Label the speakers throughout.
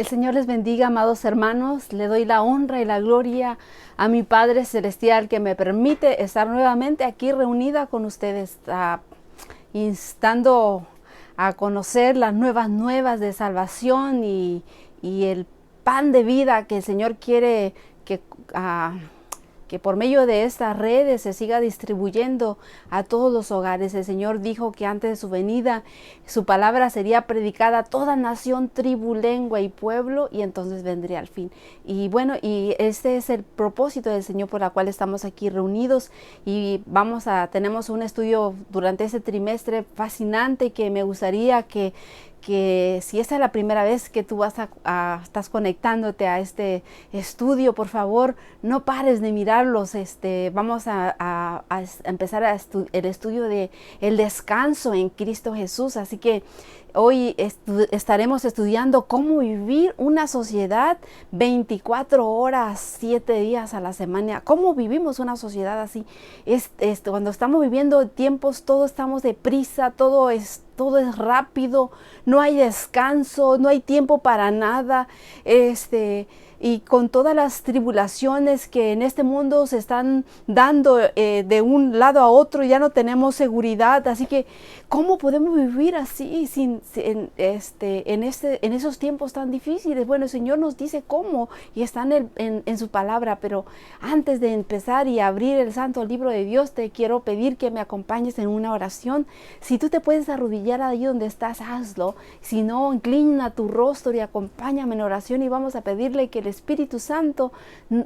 Speaker 1: El Señor les bendiga, amados hermanos. Le doy la honra y la gloria a mi Padre Celestial que me permite estar nuevamente aquí reunida con ustedes, instando a conocer las nuevas de salvación y el pan de vida que el Señor quiere que por medio de estas redes se siga distribuyendo a todos los hogares. El Señor dijo que antes de su venida, su palabra sería predicada a toda nación, tribu, lengua y pueblo, y entonces vendría al fin. Y bueno, y este es el propósito del Señor por el cual estamos aquí reunidos, y tenemos un estudio durante este trimestre fascinante que me gustaría que si esta es la primera vez que tú estás conectándote a este estudio, por favor, no pares de mirarlos. Vamos a empezar el estudio de el descanso en Cristo Jesús. Así que hoy estaremos estudiando cómo vivir una sociedad 24 horas, 7 días a la semana. ¿Cómo vivimos una sociedad así? Cuando estamos viviendo tiempos, todos estamos deprisa, todo es rápido, no hay descanso, no hay tiempo para nada, y con todas las tribulaciones que en este mundo se están dando de un lado a otro, ya no tenemos seguridad. Así que ¿cómo podemos vivir así en esos tiempos tan difíciles? Bueno, el Señor nos dice cómo, y está en su palabra. Pero antes de empezar y abrir el santo libro de Dios, te quiero pedir que me acompañes en una oración. Si tú te puedes arrodillar ahí donde estás, hazlo. Si no, inclina tu rostro y acompáñame en oración, y vamos a pedirle que el Espíritu Santo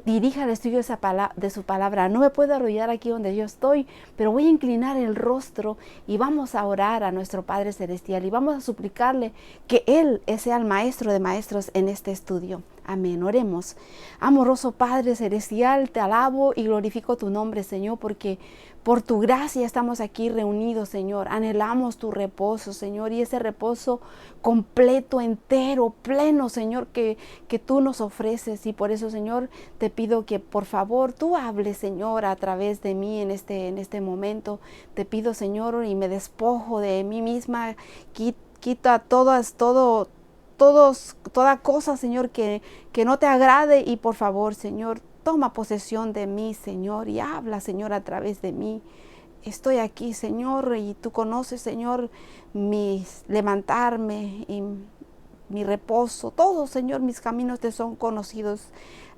Speaker 1: dirija el estudio de su palabra. No me puedo arrodillar aquí donde yo estoy, pero voy a inclinar el rostro y vamos a orar a nuestro Padre Celestial y vamos a suplicarle que Él sea el maestro de maestros en este estudio. Amén. Oremos. Amoroso Padre Celestial, te alabo y glorifico tu nombre, Señor, porque por tu gracia estamos aquí reunidos, Señor. Anhelamos tu reposo, Señor, y ese reposo completo, entero, pleno, Señor, que tú nos ofreces. Y por eso, Señor, te pido que por favor tú hables, Señor, a través de mí en este momento. Te pido, Señor, y me despojo de mí misma, quita toda cosa, Señor, que no te agrade, y por favor, Señor, toma posesión de mí, Señor, y habla, Señor, a través de mí. Estoy aquí, Señor, y tú conoces, Señor, mi levantarme y mi reposo. Todo, Señor, mis caminos te son conocidos,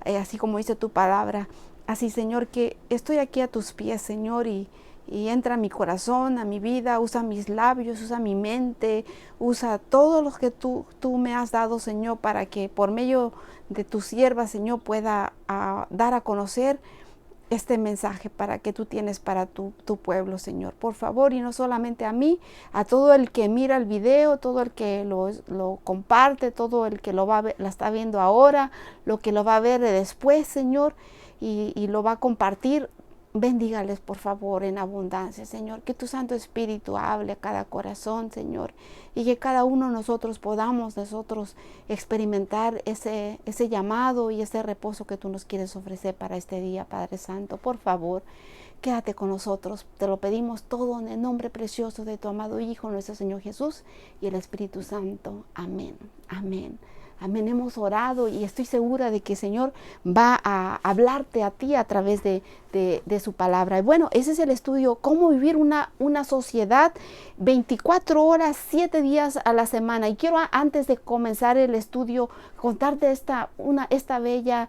Speaker 1: así como dice tu palabra. Así, Señor, que estoy aquí a tus pies, Señor, y entra a mi corazón, a mi vida, usa mis labios, usa mi mente, usa todo lo que tú me has dado, Señor, para que por medio de tu sierva, Señor, pueda dar a conocer este mensaje para que tú tienes para tu pueblo, Señor. Por favor, y no solamente a mí, a todo el que mira el video, todo el que lo comparte, todo el que lo está viendo ahora, lo que lo va a ver después, Señor, y lo va a compartir. Bendígales, por favor, en abundancia, Señor. Que tu Santo Espíritu hable a cada corazón, Señor, y que cada uno de nosotros podamos experimentar ese llamado y ese reposo que tú nos quieres ofrecer para este día, Padre Santo. Por favor, quédate con nosotros. Te lo pedimos todo en el nombre precioso de tu amado Hijo, nuestro Señor Jesús, y el Espíritu Santo. Amén. Amén. Amén. Hemos orado y estoy segura de que el Señor va a hablarte a ti a través de su palabra. Y bueno, ese es el estudio, cómo vivir una sociedad 24 horas, 7 días a la semana. Y quiero, antes de comenzar el estudio, contarte esta bella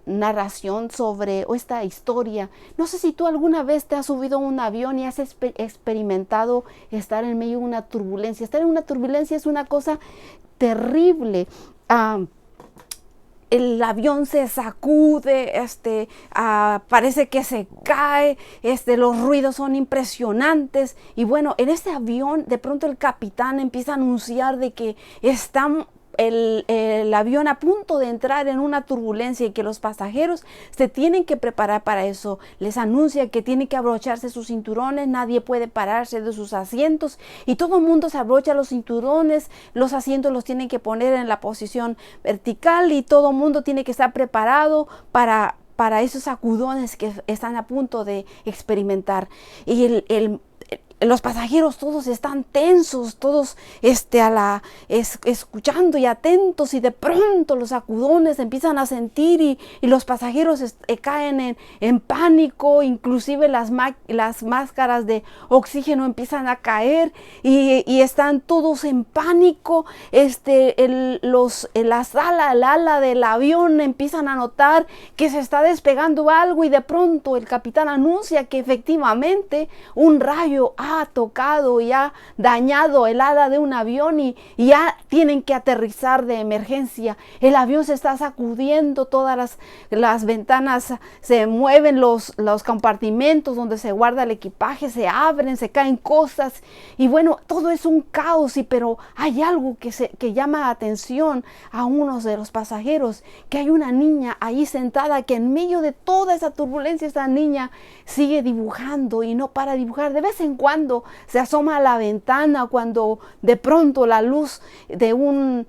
Speaker 1: narración o esta historia. No sé si tú alguna vez te has subido a un avión y has experimentado estar en medio de una turbulencia. Estar en una turbulencia es una cosa terrible. El avión se sacude, parece que se cae, los ruidos son impresionantes. Y bueno, en este avión de pronto el capitán empieza a anunciar de que están el avión a punto de entrar en una turbulencia y que los pasajeros se tienen que preparar para eso. Les anuncia que tienen que abrocharse sus cinturones, nadie puede pararse de sus asientos y todo el mundo se abrocha los cinturones, los asientos los tienen que poner en la posición vertical y todo el mundo tiene que estar preparado para esos sacudones que están a punto de experimentar. Y los pasajeros todos están tensos, todos escuchando y atentos, y de pronto los sacudones empiezan a sentir y los pasajeros caen en pánico, inclusive las máscaras de oxígeno empiezan a caer y están todos en pánico. El ala del avión empiezan a notar que se está despegando algo, y de pronto el capitán anuncia que efectivamente un rayo ha tocado y ha dañado el ala de un avión y ya tienen que aterrizar de emergencia. El avión se está sacudiendo, todas las ventanas se mueven, los compartimentos donde se guarda el equipaje se abren, se caen cosas, y bueno, todo es un caos. Pero hay algo que llama la atención a uno de los pasajeros, que hay una niña ahí sentada, que en medio de toda esa turbulencia esa niña sigue dibujando y no para de dibujar. De vez en cuando se asoma a la ventana cuando de pronto la luz de un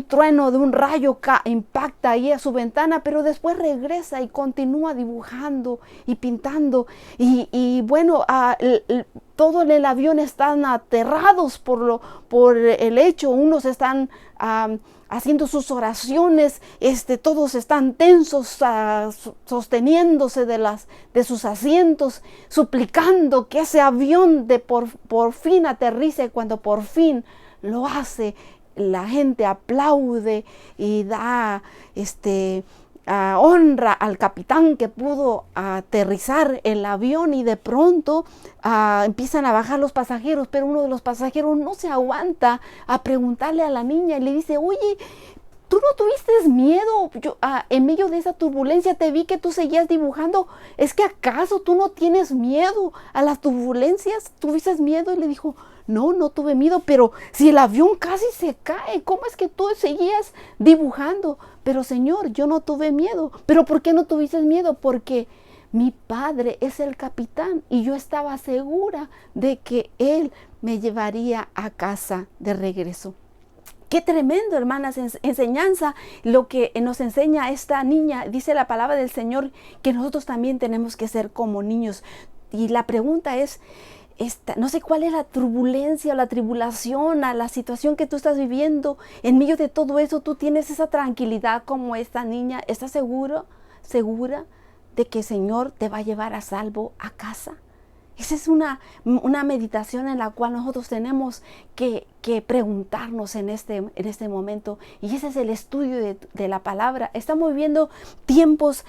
Speaker 1: trueno, de un rayo impacta ahí a su ventana, pero después regresa y continúa dibujando y pintando. Y bueno, todo en el avión están aterrados por el hecho. Unos están haciendo sus oraciones, todos están tensos, sosteniéndose de sus asientos, suplicando que ese avión por fin aterrice. Cuando por fin lo hace, la gente aplaude y da honra al capitán que pudo aterrizar el avión, y de pronto empiezan a bajar los pasajeros, pero uno de los pasajeros no se aguanta a preguntarle a la niña y le dice: oye, ¿tú no tuviste miedo? Yo, en medio de esa turbulencia te vi que tú seguías dibujando. ¿Es que acaso tú no tienes miedo a las turbulencias? ¿Tuviste miedo? Y le dijo: no tuve miedo, pero si el avión casi se cae, ¿cómo es que tú seguías dibujando? Pero señor, yo no tuve miedo. ¿Pero por qué no tuviste miedo? Porque mi padre es el capitán y yo estaba segura de que él me llevaría a casa de regreso. Qué tremendo, hermanas, enseñanza lo que nos enseña esta niña. Dice la palabra del Señor que nosotros también tenemos que ser como niños. Y la pregunta es, no sé cuál es la turbulencia o la tribulación, a la situación que tú estás viviendo. En medio de todo eso, tú tienes esa tranquilidad como esta niña. ¿Estás segura de que el Señor te va a llevar a salvo a casa? Esa es una meditación en la cual nosotros tenemos que preguntarnos en este momento. Y ese es el estudio de la palabra. Estamos viviendo tiempos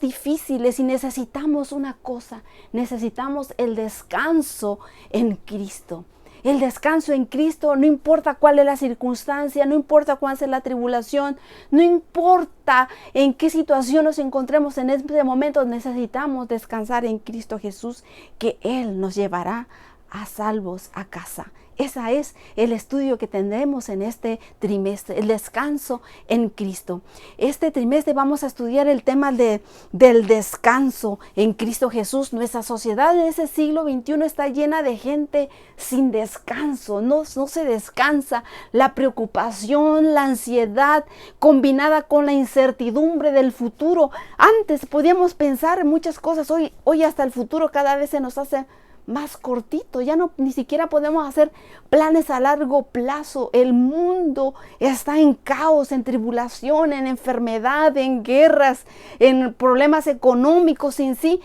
Speaker 1: difíciles y necesitamos una cosa. Necesitamos el descanso en Cristo. El descanso en Cristo, no importa cuál es la circunstancia, no importa cuál es la tribulación, no importa en qué situación nos encontremos en este momento, necesitamos descansar en Cristo Jesús, que Él nos llevará a salvos a casa. Ese es el estudio que tendremos en este trimestre, el descanso en Cristo. Este trimestre vamos a estudiar el tema del descanso en Cristo Jesús. Nuestra sociedad en ese siglo XXI está llena de gente sin descanso, no se descansa. La preocupación, la ansiedad, combinada con la incertidumbre del futuro. Antes podíamos pensar en muchas cosas, hoy hasta el futuro cada vez se nos hace más cortito, ya ni siquiera podemos hacer planes a largo plazo. El mundo está en caos, en tribulación, en enfermedad, en guerras, en problemas económicos en sí.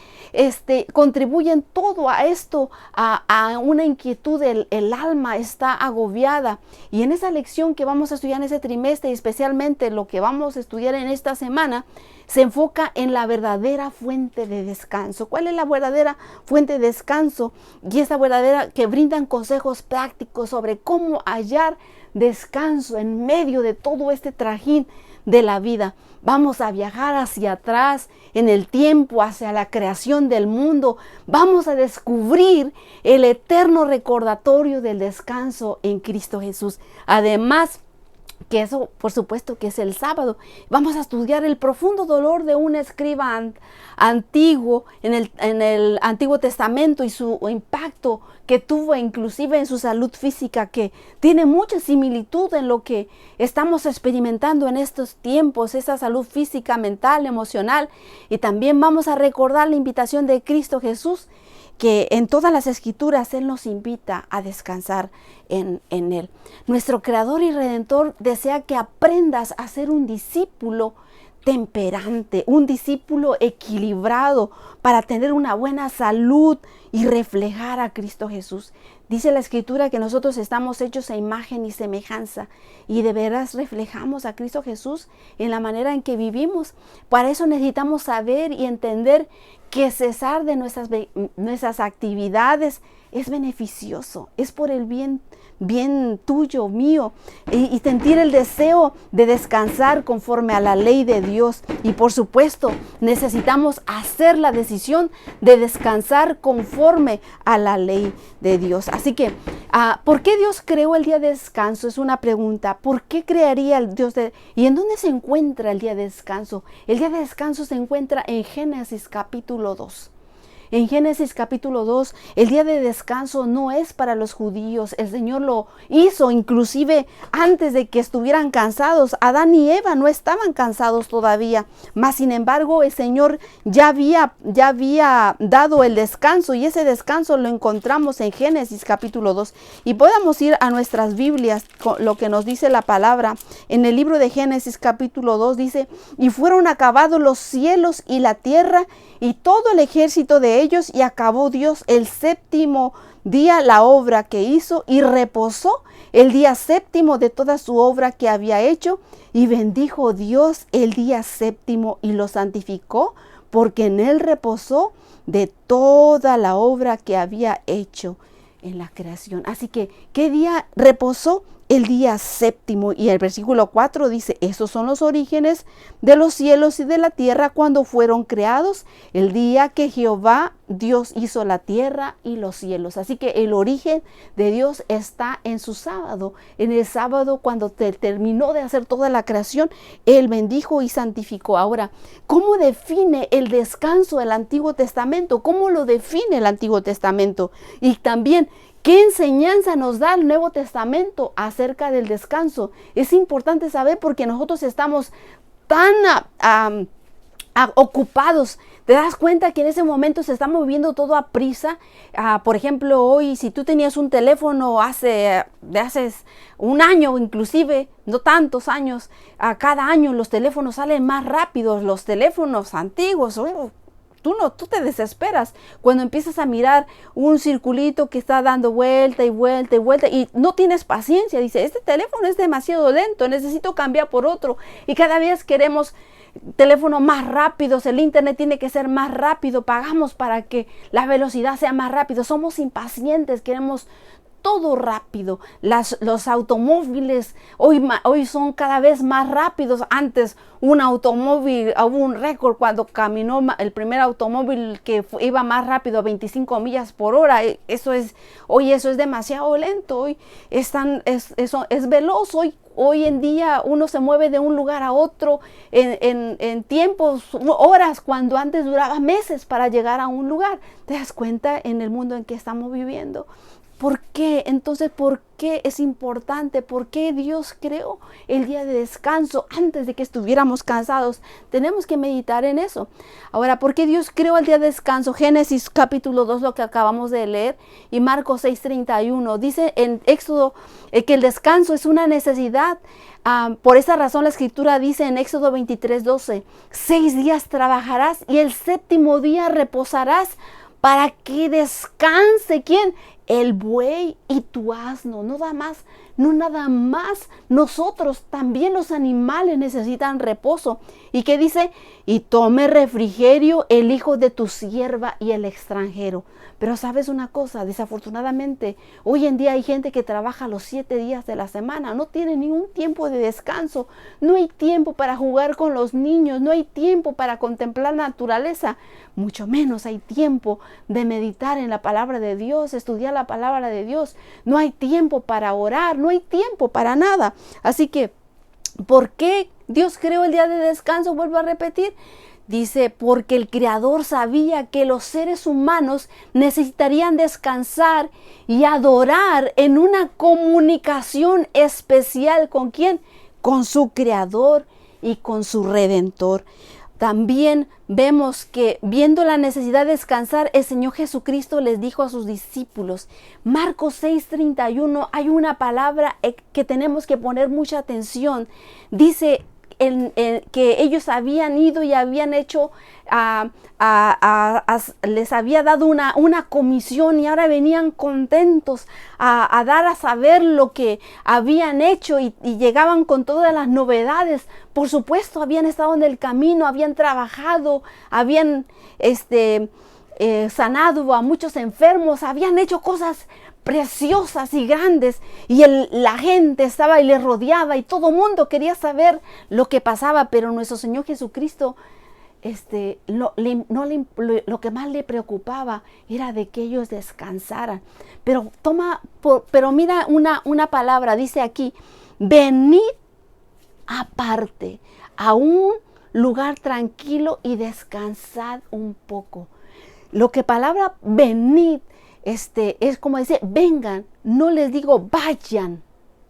Speaker 1: Contribuyen todo a esto, a una inquietud. El alma está agobiada. Y en esa lección que vamos a estudiar en ese trimestre, y especialmente lo que vamos a estudiar en esta semana, se enfoca en la verdadera fuente de descanso. ¿Cuál es la verdadera fuente de descanso? Y esa verdadera que brindan consejos prácticos sobre cómo hallar descanso en medio de todo este trajín de la vida. Vamos a viajar hacia atrás en el tiempo, hacia la creación del mundo. Vamos a descubrir el eterno recordatorio del descanso en Cristo Jesús. Además, que eso por supuesto que es el sábado, vamos a estudiar el profundo dolor de un escriba antiguo en el Antiguo Testamento y su impacto que tuvo inclusive en su salud física, que tiene mucha similitud en lo que estamos experimentando en estos tiempos, esa salud física, mental, emocional. Y también vamos a recordar la invitación de Cristo Jesús que en todas las escrituras Él nos invita a descansar en Él. Nuestro Creador y Redentor desea que aprendas a ser un discípulo temperante, un discípulo equilibrado para tener una buena salud y reflejar a Cristo Jesús. Dice la Escritura que nosotros estamos hechos a imagen y semejanza y de veras reflejamos a Cristo Jesús en la manera en que vivimos. Para eso necesitamos saber y entender que cesar de nuestras actividades es beneficioso, es por el bien tuyo, mío, y sentir el deseo de descansar conforme a la ley de Dios. Y por supuesto, necesitamos hacer la decisión de descansar conforme a la ley de Dios. Así que, ¿por qué Dios creó el día de descanso? Es una pregunta. ¿Por qué crearía el Dios ¿Y en dónde se encuentra el día de descanso? El día de descanso se encuentra en Génesis capítulo 2. En Génesis capítulo 2, el día de descanso no es para los judíos. El Señor lo hizo inclusive antes de que estuvieran cansados. Adán y Eva no estaban cansados todavía. Mas sin embargo, el Señor ya había dado el descanso, y ese descanso lo encontramos en Génesis capítulo 2. Y podamos ir a nuestras Biblias con lo que nos dice la palabra. En el libro de Génesis capítulo 2 dice: y fueron acabados los cielos y la tierra y todo el ejército de ellos, y acabó Dios el séptimo día la obra que hizo, y reposó el día séptimo de toda su obra que había hecho, y bendijo Dios el día séptimo y lo santificó, porque en él reposó de toda la obra que había hecho en la creación. Así que, ¿qué día reposó? El día séptimo. Y el versículo 4 dice: esos son los orígenes de los cielos y de la tierra cuando fueron creados, el día que Jehová Dios hizo la tierra y los cielos. Así que el origen de Dios está en su sábado. En el sábado, cuando terminó de hacer toda la creación, Él bendijo y santificó. Ahora, ¿cómo define el descanso el Antiguo Testamento? ¿Cómo lo define el Antiguo Testamento? Y también, ¿qué enseñanza nos da el Nuevo Testamento acerca del descanso? Es importante saber, porque nosotros estamos tan ocupados. Te das cuenta que en ese momento se está moviendo todo a prisa. Por ejemplo, hoy, si tú tenías un teléfono de hace un año, inclusive, no tantos años, cada año los teléfonos salen más rápidos. Los teléfonos antiguos, tú te desesperas cuando empiezas a mirar un circulito que está dando vuelta y vuelta y vuelta, y no tienes paciencia. Dice: este teléfono es demasiado lento, necesito cambiar por otro. Y cada vez queremos teléfonos más rápidos, el internet tiene que ser más rápido, pagamos para que la velocidad sea más rápido. Somos impacientes, queremos todo rápido. Los automóviles hoy son cada vez más rápidos. Antes un automóvil, hubo un récord cuando caminó el primer automóvil que iba más rápido, a 25 millas por hora. Hoy eso es demasiado lento. Hoy eso es veloz. Hoy en día uno se mueve de un lugar a otro en tiempos, horas, cuando antes duraba meses para llegar a un lugar. ¿Te das cuenta en el mundo en que estamos viviendo? ¿Por qué? Entonces, ¿por qué es importante? ¿Por qué Dios creó el día de descanso antes de que estuviéramos cansados? Tenemos que meditar en eso. Ahora, ¿por qué Dios creó el día de descanso? Génesis capítulo 2, lo que acabamos de leer, y Marcos 6:31. Dice en Éxodo que el descanso es una necesidad. Por esa razón la Escritura dice en Éxodo 23:12: 6 días trabajarás y el séptimo día reposarás, para que descanse, ¿quién? El buey y tu asno. No nada más. Nosotros también, los animales, necesitan reposo. ¿Y qué dice? Y tome refrigerio el hijo de tu sierva y el extranjero. Pero sabes una cosa, desafortunadamente hoy en día hay gente que trabaja los 7 días de la semana, no tiene ningún tiempo de descanso, no hay tiempo para jugar con los niños, no hay tiempo para contemplar la naturaleza, mucho menos hay tiempo de meditar en la palabra de Dios, estudiar la palabra de Dios, no hay tiempo para orar, no hay tiempo para nada. Así que, ¿por qué Dios creó el día de descanso? Vuelvo a repetir. Dice: porque el Creador sabía que los seres humanos necesitarían descansar y adorar en una comunicación especial. ¿Con quién? Con su Creador y con su Redentor. también vemos que viendo la necesidad de descansar, el Señor Jesucristo les dijo a sus discípulos, Marcos 6:31, hay una palabra que tenemos que poner mucha atención. Dice que ellos habían ido y habían hecho, les había dado una comisión y ahora venían contentos a dar a saber lo que habían hecho y llegaban con todas las novedades. Por supuesto, habían estado en el camino, habían trabajado, habían sanado a muchos enfermos, habían hecho cosas preciosas y grandes, y la gente estaba y les rodeaba y todo el mundo quería saber lo que pasaba, pero nuestro Señor Jesucristo, lo que más le preocupaba era de que ellos descansaran. Pero mira una palabra, dice aquí, venid aparte a un lugar tranquilo y descansad un poco. Lo que palabra venid es como dice, vengan, no les digo vayan,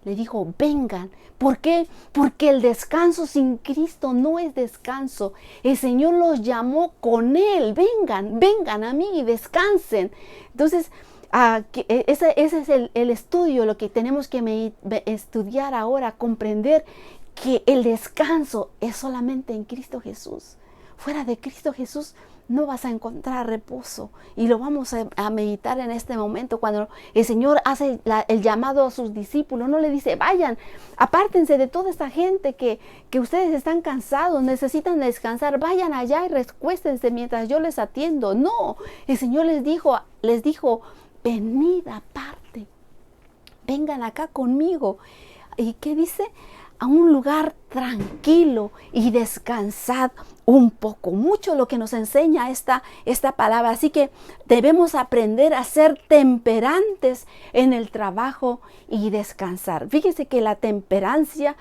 Speaker 1: les digo vengan. ¿Por qué? Porque el descanso sin Cristo no es descanso. El Señor los llamó con Él, vengan a mí y descansen. Entonces, ese es el estudio, lo que tenemos que estudiar ahora, comprender que el descanso es solamente en Cristo Jesús. Fuera de Cristo Jesús no vas a encontrar reposo, y lo vamos a meditar en este momento. Cuando el Señor hace el llamado a sus discípulos, no le dice vayan, apártense de toda esta gente que ustedes están cansados, necesitan descansar, vayan allá y recuéstense mientras yo les atiendo. No, el Señor les dijo venid aparte, vengan acá conmigo. ¿Y qué dice? A un lugar tranquilo y descansad un poco. Mucho lo que nos enseña esta palabra. Así que debemos aprender a ser temperantes en el trabajo y descansar. Fíjese que la temperancia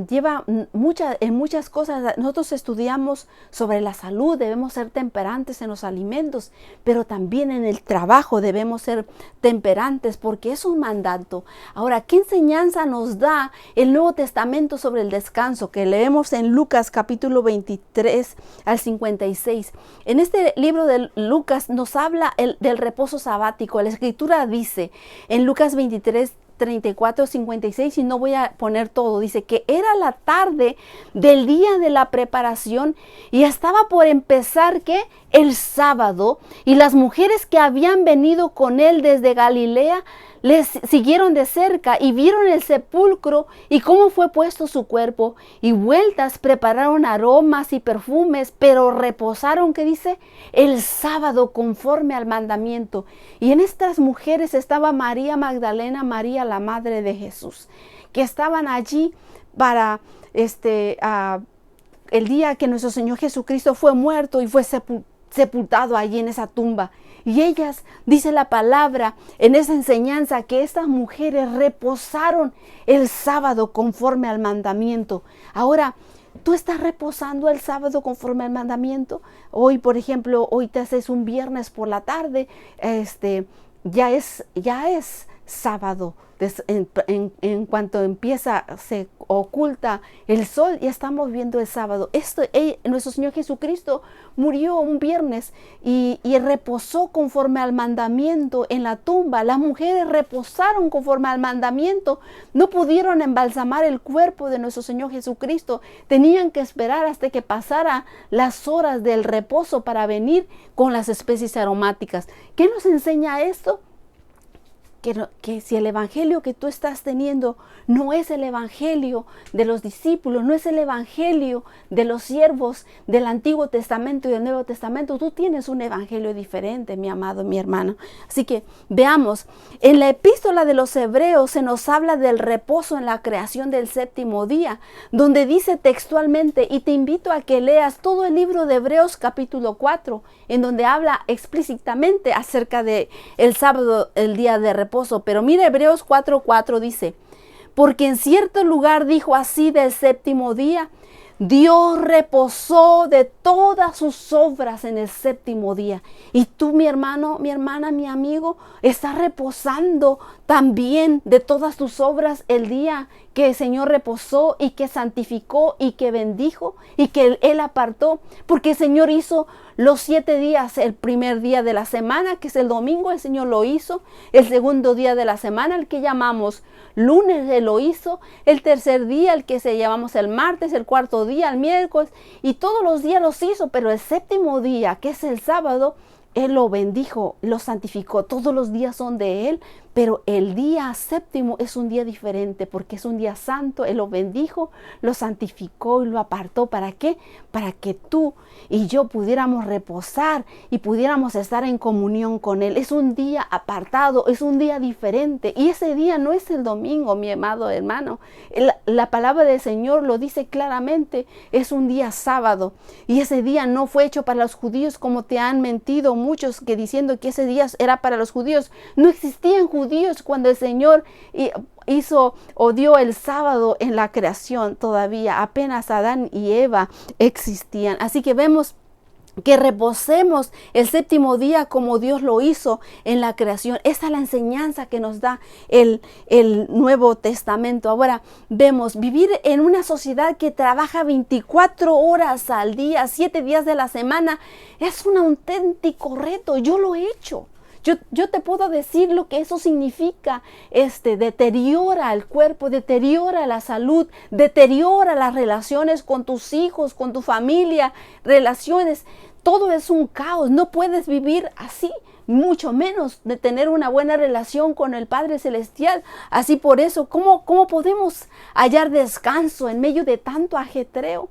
Speaker 1: lleva en muchas cosas. Nosotros estudiamos sobre la salud, debemos ser temperantes en los alimentos, pero también en el trabajo debemos ser temperantes porque es un mandato. Ahora, ¿qué enseñanza nos da el Nuevo Testamento sobre el descanso? Que leemos en Lucas capítulo 23 al 56. En este libro de Lucas nos habla del reposo sabático. La escritura dice en Lucas 23, 34, 56, y no voy a poner todo, dice que era la tarde del día de la preparación y estaba por empezar ¿qué? El sábado, y las mujeres que habían venido con él desde Galilea les siguieron de cerca y vieron el sepulcro y cómo fue puesto su cuerpo, y vueltas prepararon aromas y perfumes, pero reposaron, ¿qué dice? El sábado conforme al mandamiento. Y en estas mujeres estaba María Magdalena, María la madre de Jesús, que estaban allí para el día que nuestro Señor Jesucristo fue muerto y fue sepultado allí en esa tumba. Y ellas, dice la palabra en esa enseñanza, que estas mujeres reposaron el sábado conforme al mandamiento. Ahora, ¿tú estás reposando el sábado conforme al mandamiento? Hoy, por ejemplo, hoy te haces un viernes por la tarde, ya es sábado. En cuanto se oculta el sol, ya estamos viendo el sábado. Nuestro Señor Jesucristo murió un viernes y reposó conforme al mandamiento en la tumba. Las mujeres reposaron conforme al mandamiento. No pudieron embalsamar el cuerpo de nuestro Señor Jesucristo. Tenían que esperar hasta que pasara las horas del reposo para venir con las especies aromáticas. ¿Qué nos enseña esto? Que si el evangelio que tú estás teniendo no es el evangelio de los discípulos, no es el evangelio de los siervos del Antiguo Testamento y del Nuevo Testamento, tú tienes un evangelio diferente, mi amado, mi hermano. Así que veamos, en la epístola de los Hebreos se nos habla del reposo en la creación del séptimo día, donde dice textualmente, y te invito a que leas todo el libro de Hebreos capítulo 4, en donde habla explícitamente acerca de el sábado, el día de reposo. Pero mira, Hebreos 4:4 dice, porque en cierto lugar dijo así del séptimo día, Dios reposó de todas sus obras en el séptimo día. Y tú, mi hermano, mi hermana, mi amigo, estás reposando también de todas tus obras el día que el Señor reposó y que santificó y que bendijo y que Él apartó. Porque el Señor hizo los 7 días, el primer día de la semana, que es el domingo, el Señor lo hizo. El segundo día de la semana, el que llamamos lunes, Él lo hizo. El tercer día, el que se llamamos el martes. El cuarto día, el miércoles. Y todos los días los hizo, pero el séptimo día, que es el sábado, Él lo bendijo, lo santificó. Todos los días son de Él, pero el día séptimo es un día diferente porque es un día santo. Él lo bendijo, lo santificó y lo apartó. ¿Para qué? Para que tú y yo pudiéramos reposar y pudiéramos estar en comunión con Él. Es un día apartado, es un día diferente. Y ese día no es el domingo, mi amado hermano. La palabra del Señor lo dice claramente. Es un día sábado. Y ese día no fue hecho para los judíos, como te han mentido muchos que diciendo que ese día era para los judíos. No existían judíos cuando el Señor hizo o dio el sábado en la creación. Todavía apenas Adán y Eva existían. Así que vemos que reposemos el séptimo día como Dios lo hizo en la creación. Esa es la enseñanza que nos da el Nuevo Testamento. Ahora vemos vivir en una sociedad que trabaja 24 horas al día, 7 días de la semana. Es un auténtico reto. Yo lo he hecho. Yo te puedo decir lo que eso significa. Deteriora el cuerpo, deteriora la salud, deteriora las relaciones con tus hijos, con tu familia, relaciones. Todo es un caos. No puedes vivir así, mucho menos de tener una buena relación con el Padre Celestial. Así por eso, ¿cómo podemos hallar descanso en medio de tanto ajetreo?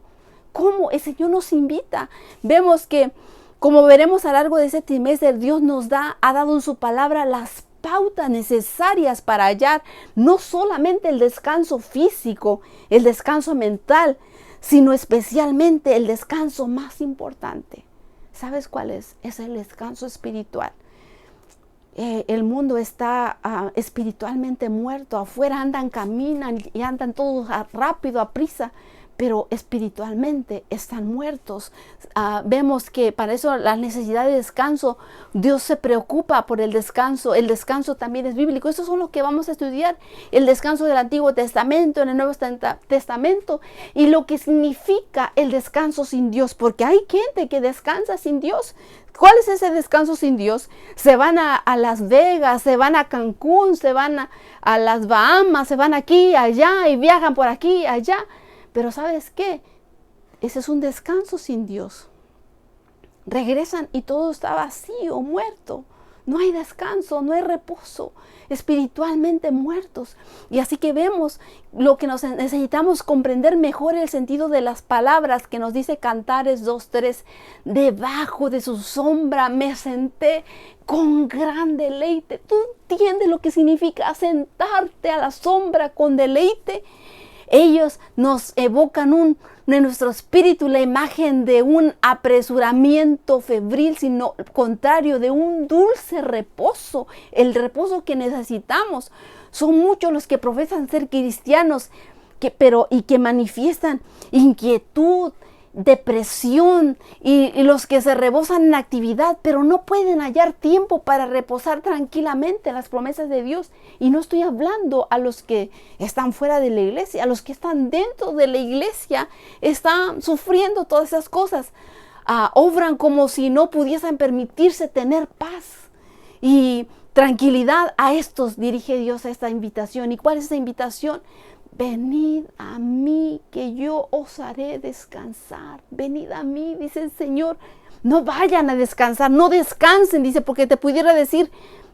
Speaker 1: ¿Cómo? El Señor nos invita. Vemos que, como veremos a lo largo de este trimestre, Dios ha dado en su palabra las pautas necesarias para hallar no solamente el descanso físico, el descanso mental, sino especialmente el descanso más importante. ¿Sabes cuál es? Es el descanso espiritual. El mundo está espiritualmente muerto. Afuera caminan y andan todos rápido, a prisa, pero espiritualmente están muertos. Vemos que para eso la necesidad de descanso, Dios se preocupa por el descanso. El descanso también es bíblico. Eso es lo que vamos a estudiar. El descanso del Antiguo Testamento, en el Nuevo Testamento, y lo que significa el descanso sin Dios, porque hay gente que descansa sin Dios. ¿Cuál es ese descanso sin Dios? Se van a Las Vegas, se van a Cancún, se van a las Bahamas, se van aquí, allá y viajan por aquí, allá. Pero ¿sabes qué? Ese es un descanso sin Dios. Regresan y todo está vacío, muerto. No hay descanso, no hay reposo. Espiritualmente muertos. Y así que vemos lo que necesitamos comprender mejor el sentido de las palabras que nos dice Cantares 2:3. Debajo de su sombra me senté con gran deleite. ¿Tú entiendes lo que significa sentarte a la sombra con deleite? Ellos nos evocan en nuestro espíritu la imagen de un apresuramiento febril, sino contrario, de un dulce reposo, el reposo que necesitamos. Son muchos los que profesan ser cristianos, que manifiestan inquietud, depresión y los que se rebosan en actividad, pero no pueden hallar tiempo para reposar tranquilamente en las promesas de Dios. Y no estoy hablando a los que están fuera de la iglesia, a los que están dentro de la iglesia, están sufriendo todas esas cosas. Obran como si no pudiesen permitirse tener paz y tranquilidad. A estos dirige Dios esta invitación. ¿Y cuál es esa invitación? Venid a mí, que yo os haré descansar. Venid a mí, dice el Señor. No vayan a descansar, no descansen, dice, porque te pudiera decir,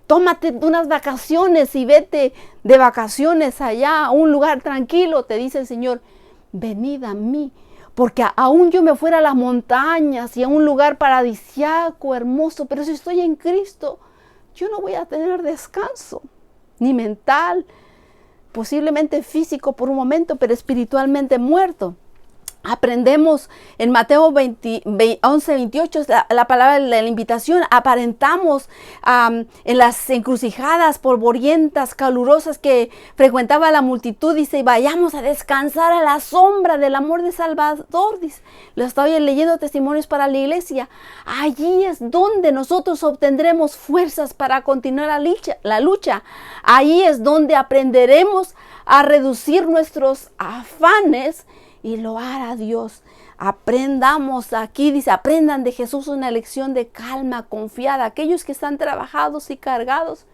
Speaker 1: tómate unas vacaciones y vete de vacaciones allá a un lugar tranquilo. Te dice el Señor, venid a mí, porque aún yo me fuera a las montañas y a un lugar paradisiaco, hermoso, pero si estoy en Cristo, yo no voy a tener descanso, ni mental, posiblemente físico por un momento, pero espiritualmente muerto. Aprendemos en Mateo 11, 28, la palabra de la invitación. Aparentamos en las encrucijadas polvorientas, calurosas que frecuentaba la multitud. Dice, vayamos a descansar a la sombra del amor de Salvador. Dice, lo estoy leyendo, Testimonios para la Iglesia. Allí es donde nosotros obtendremos fuerzas para continuar la lucha. Ahí es donde aprenderemos a reducir nuestros afanes y loar a Dios. Aprendamos aquí, dice, aprendan de Jesús una lección de calma, confiada. Aquellos que están trabajados y cargados,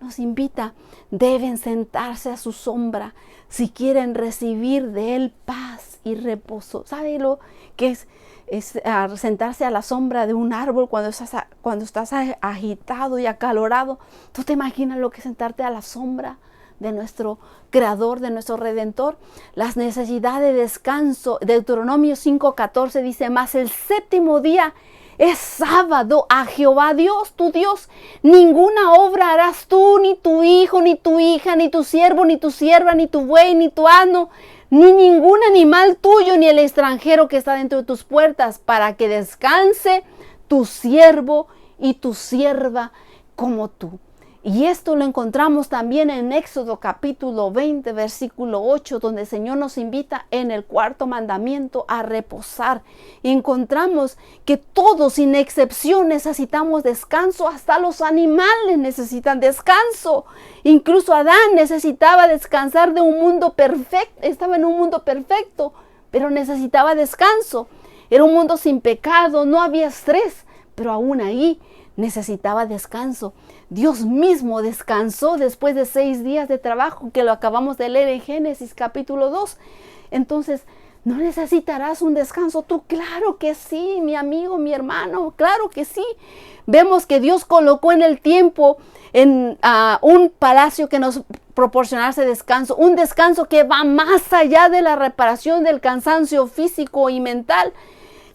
Speaker 1: nos invita, deben sentarse a su sombra si quieren recibir de Él paz y reposo. ¿Sabe lo que es sentarse a la sombra de un árbol cuando estás agitado y acalorado? ¿Tú te imaginas lo que es sentarte a la sombra de nuestro Creador, de nuestro Redentor? Las necesidades de descanso. Deuteronomio 5:14 dice, mas el séptimo día es sábado a Jehová Dios, tu Dios. Ninguna obra harás tú, ni tu hijo, ni tu hija, ni tu siervo, ni tu sierva, ni tu buey, ni tu asno, ni ningún animal tuyo, ni el extranjero que está dentro de tus puertas, para que descanse tu siervo y tu sierva como tú. Y esto lo encontramos también en Éxodo capítulo 20, versículo 8, donde el Señor nos invita en el cuarto mandamiento a reposar. Y encontramos que todos, sin excepción, necesitamos descanso. Hasta los animales necesitan descanso. Incluso Adán necesitaba descansar de un mundo perfecto. Estaba en un mundo perfecto, pero necesitaba descanso. Era un mundo sin pecado, no había estrés, pero aún ahí necesitaba descanso. Dios mismo descansó después de 6 días de trabajo, que lo acabamos de leer en Génesis capítulo 2. Entonces, ¿no necesitarás un descanso tú? Claro que sí, mi amigo, mi hermano, claro que sí. Vemos que Dios colocó en el tiempo en un palacio que nos proporcionase descanso, un descanso que va más allá de la reparación del cansancio físico y mental.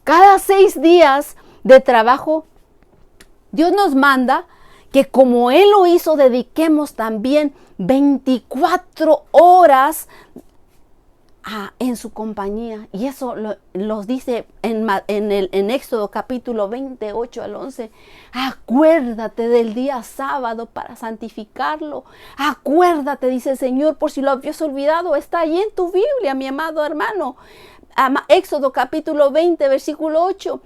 Speaker 1: Cada 6 días de trabajo, Dios nos manda que como Él lo hizo, dediquemos también 24 horas en su compañía. Y eso los dice en Éxodo capítulo 28 al 11. Acuérdate del día sábado para santificarlo. Acuérdate, dice el Señor, por si lo habías olvidado. Está ahí en tu Biblia, mi amado hermano. Éxodo capítulo 20, versículo 8.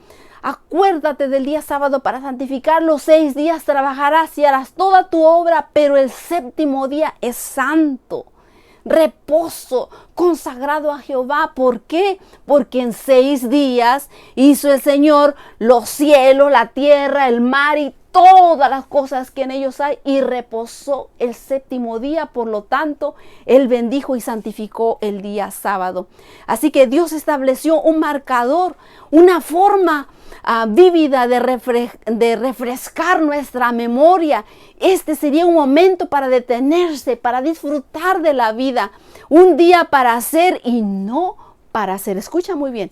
Speaker 1: Acuérdate del día sábado para santificarlo. 6 días trabajarás y harás toda tu obra, pero el séptimo día es santo. Reposo consagrado a Jehová. ¿Por qué? Porque en 6 días hizo el Señor los cielos, la tierra, el mar y todas las cosas que en ellos hay, y reposó el séptimo día. Por lo tanto, Él bendijo y santificó el día sábado. Así que Dios estableció un marcador, una forma vívida de refrescar nuestra memoria. Este sería un momento para detenerse, para disfrutar de la vida. Un día para hacer y no para hacer. Escucha muy bien.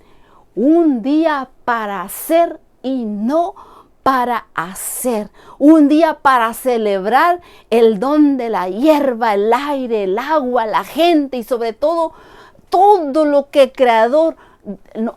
Speaker 1: Un día para hacer y no para hacer. Un día para celebrar el don de la hierba, el aire, el agua, la gente y sobre todo lo que el Creador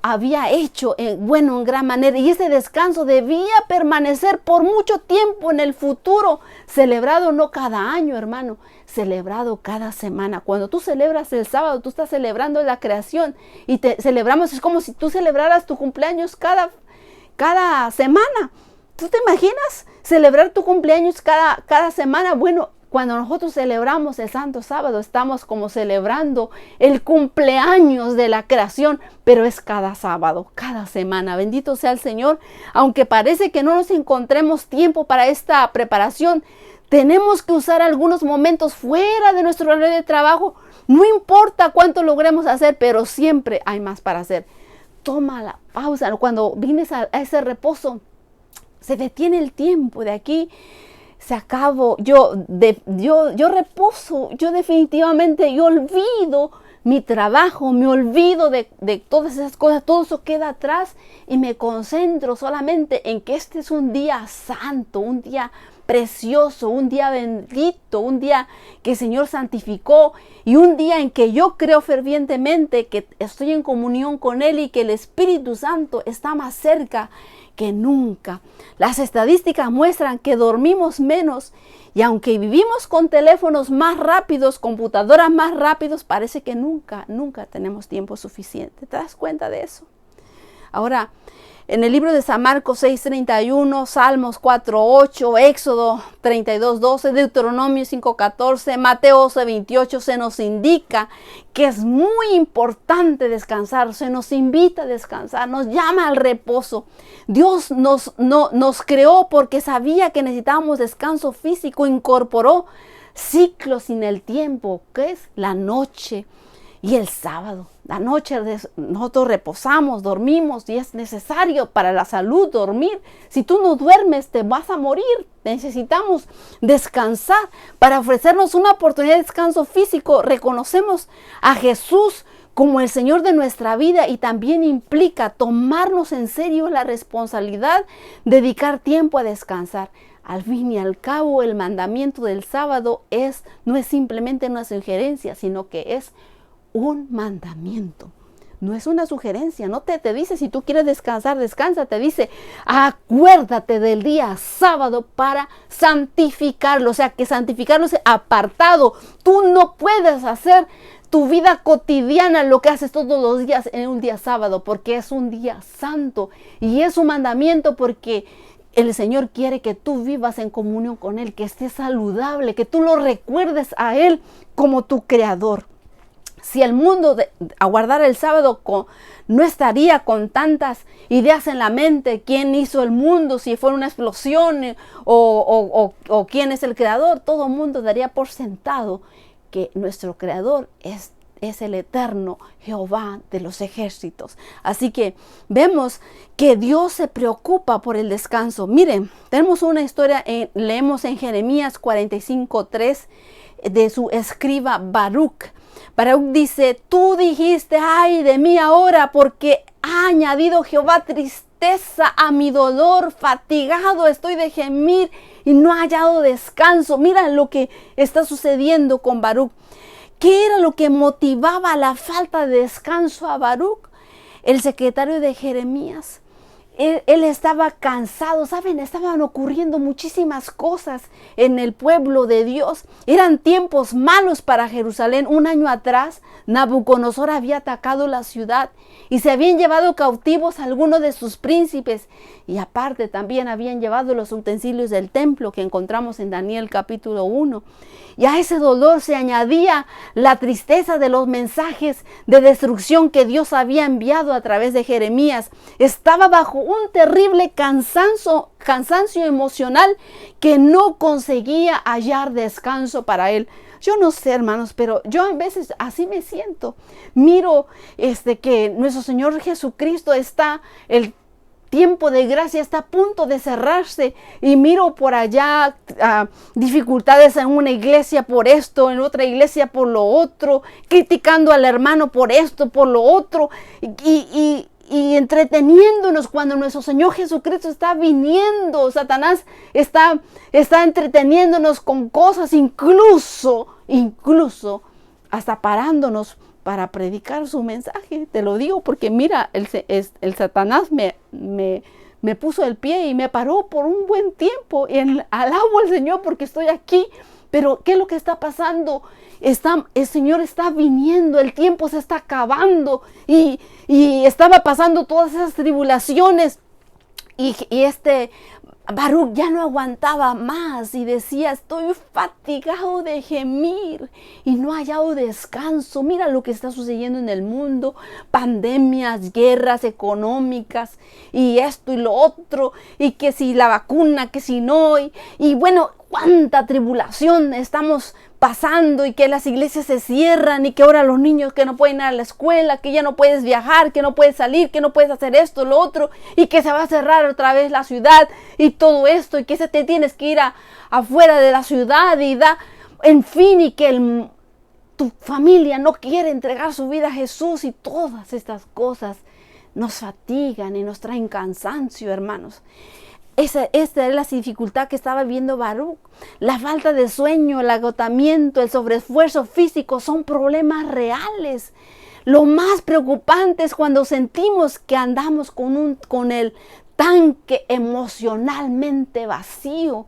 Speaker 1: había hecho en gran manera. Y ese descanso debía permanecer por mucho tiempo en el futuro, celebrado no cada año, hermano, celebrado cada semana. Cuando tú celebras el sábado, tú estás celebrando la creación, y celebramos, es como si tú celebraras tu cumpleaños cada semana. ¿Tú te imaginas celebrar tu cumpleaños cada semana? Bueno, cuando nosotros celebramos el Santo Sábado, estamos como celebrando el cumpleaños de la creación, pero es cada sábado, cada semana. Bendito sea el Señor. Aunque parece que no nos encontremos tiempo para esta preparación, tenemos que usar algunos momentos fuera de nuestro horario de trabajo. No importa cuánto logremos hacer, pero siempre hay más para hacer. Toma la pausa. Cuando vienes a ese reposo, se detiene el tiempo. De aquí se acabó. Yo reposo. Yo definitivamente, yo olvido mi trabajo, me olvido de todas esas cosas. Todo eso queda atrás y me concentro solamente en que este es un día santo, un día precioso, un día bendito, un día que el Señor santificó y un día en que yo creo fervientemente que estoy en comunión con Él y que el Espíritu Santo está más cerca que nunca. Las estadísticas muestran que dormimos menos y aunque vivimos con teléfonos más rápidos, computadoras más rápidos, parece que nunca tenemos tiempo suficiente. ¿Te das cuenta de eso? Ahora, en el libro de San Marcos 6:31, Salmos 4:8, Éxodo 32:12, Deuteronomio 5:14, Mateo 11:28 se nos indica que es muy importante descansar, se nos invita a descansar, nos llama al reposo. Dios nos creó porque sabía que necesitábamos descanso físico, incorporó ciclos en el tiempo, que es la noche y el sábado. La noche nosotros reposamos, dormimos y es necesario para la salud dormir. Si tú no duermes te vas a morir. Necesitamos descansar para ofrecernos una oportunidad de descanso físico. Reconocemos a Jesús como el Señor de nuestra vida y también implica tomarnos en serio la responsabilidad de dedicar tiempo a descansar. Al fin y al cabo, el mandamiento del sábado no es simplemente una sugerencia, sino que es un mandamiento. No es una sugerencia, no te dice si tú quieres descansar, descansa, te dice acuérdate del día sábado para santificarlo, o sea que santificarlo es apartado. Tú no puedes hacer tu vida cotidiana, lo que haces todos los días en un día sábado, porque es un día santo y es un mandamiento porque el Señor quiere que tú vivas en comunión con Él, que estés saludable, que tú lo recuerdes a Él como tu creador. Si el mundo aguardara el sábado no estaría con tantas ideas en la mente, quién hizo el mundo, si fue una explosión o quién es el creador, todo el mundo daría por sentado que nuestro creador es el eterno Jehová de los ejércitos. Así que vemos que Dios se preocupa por el descanso. Miren, tenemos una historia, leemos en Jeremías 45:3 de su escriba Baruch. Baruch dice, tú dijiste, ay de mí ahora, porque ha añadido Jehová tristeza a mi dolor, fatigado estoy de gemir y no he hallado descanso. Mira lo que está sucediendo con Baruch. ¿Qué era lo que motivaba la falta de descanso a Baruch? El secretario de Jeremías. Él estaba cansado, ¿saben? Estaban ocurriendo muchísimas cosas en el pueblo de Dios. Eran tiempos malos para Jerusalén. Un año atrás, Nabucodonosor había atacado la ciudad y se habían llevado cautivos algunos de sus príncipes. Y aparte también habían llevado los utensilios del templo que encontramos en Daniel capítulo 1. Y a ese dolor se añadía la tristeza de los mensajes de destrucción que Dios había enviado a través de Jeremías. Estaba bajo un terrible cansancio emocional que no conseguía hallar descanso para él. Yo no sé, hermanos, pero yo a veces así me siento. Miro que nuestro Señor Jesucristo el tiempo de gracia está a punto de cerrarse y miro por allá dificultades en una iglesia por esto, en otra iglesia por lo otro, criticando al hermano por esto, por lo otro y entreteniéndonos cuando nuestro Señor Jesucristo está viniendo. Satanás está entreteniendo con cosas, incluso hasta parándonos para predicar su mensaje. Te lo digo porque mira, el Satanás me puso el pie y me paró por un buen tiempo. Y alabo al Señor porque estoy aquí. Pero ¿qué es lo que está pasando? El Señor está viniendo, el tiempo se está acabando y estaba pasando todas esas tribulaciones y Baruch ya no aguantaba más y decía, estoy fatigado de gemir y no he hallado descanso. Mira lo que está sucediendo en el mundo, pandemias, guerras económicas y esto y lo otro, y que si la vacuna, que si no, y bueno, cuánta tribulación estamos pasando y que las iglesias se cierran y que ahora los niños que no pueden ir a la escuela, que ya no puedes viajar, que no puedes salir, que no puedes hacer esto, lo otro y que se va a cerrar otra vez la ciudad y todo esto y que te tienes que ir afuera de la ciudad en fin, y que tu familia no quiere entregar su vida a Jesús y todas estas cosas nos fatigan y nos traen cansancio, hermanos. Esta es la dificultad que estaba viendo Baruc. La falta de sueño, el agotamiento, el sobreesfuerzo físico son problemas reales. Lo más preocupante es cuando sentimos que andamos con el tanque emocionalmente vacío.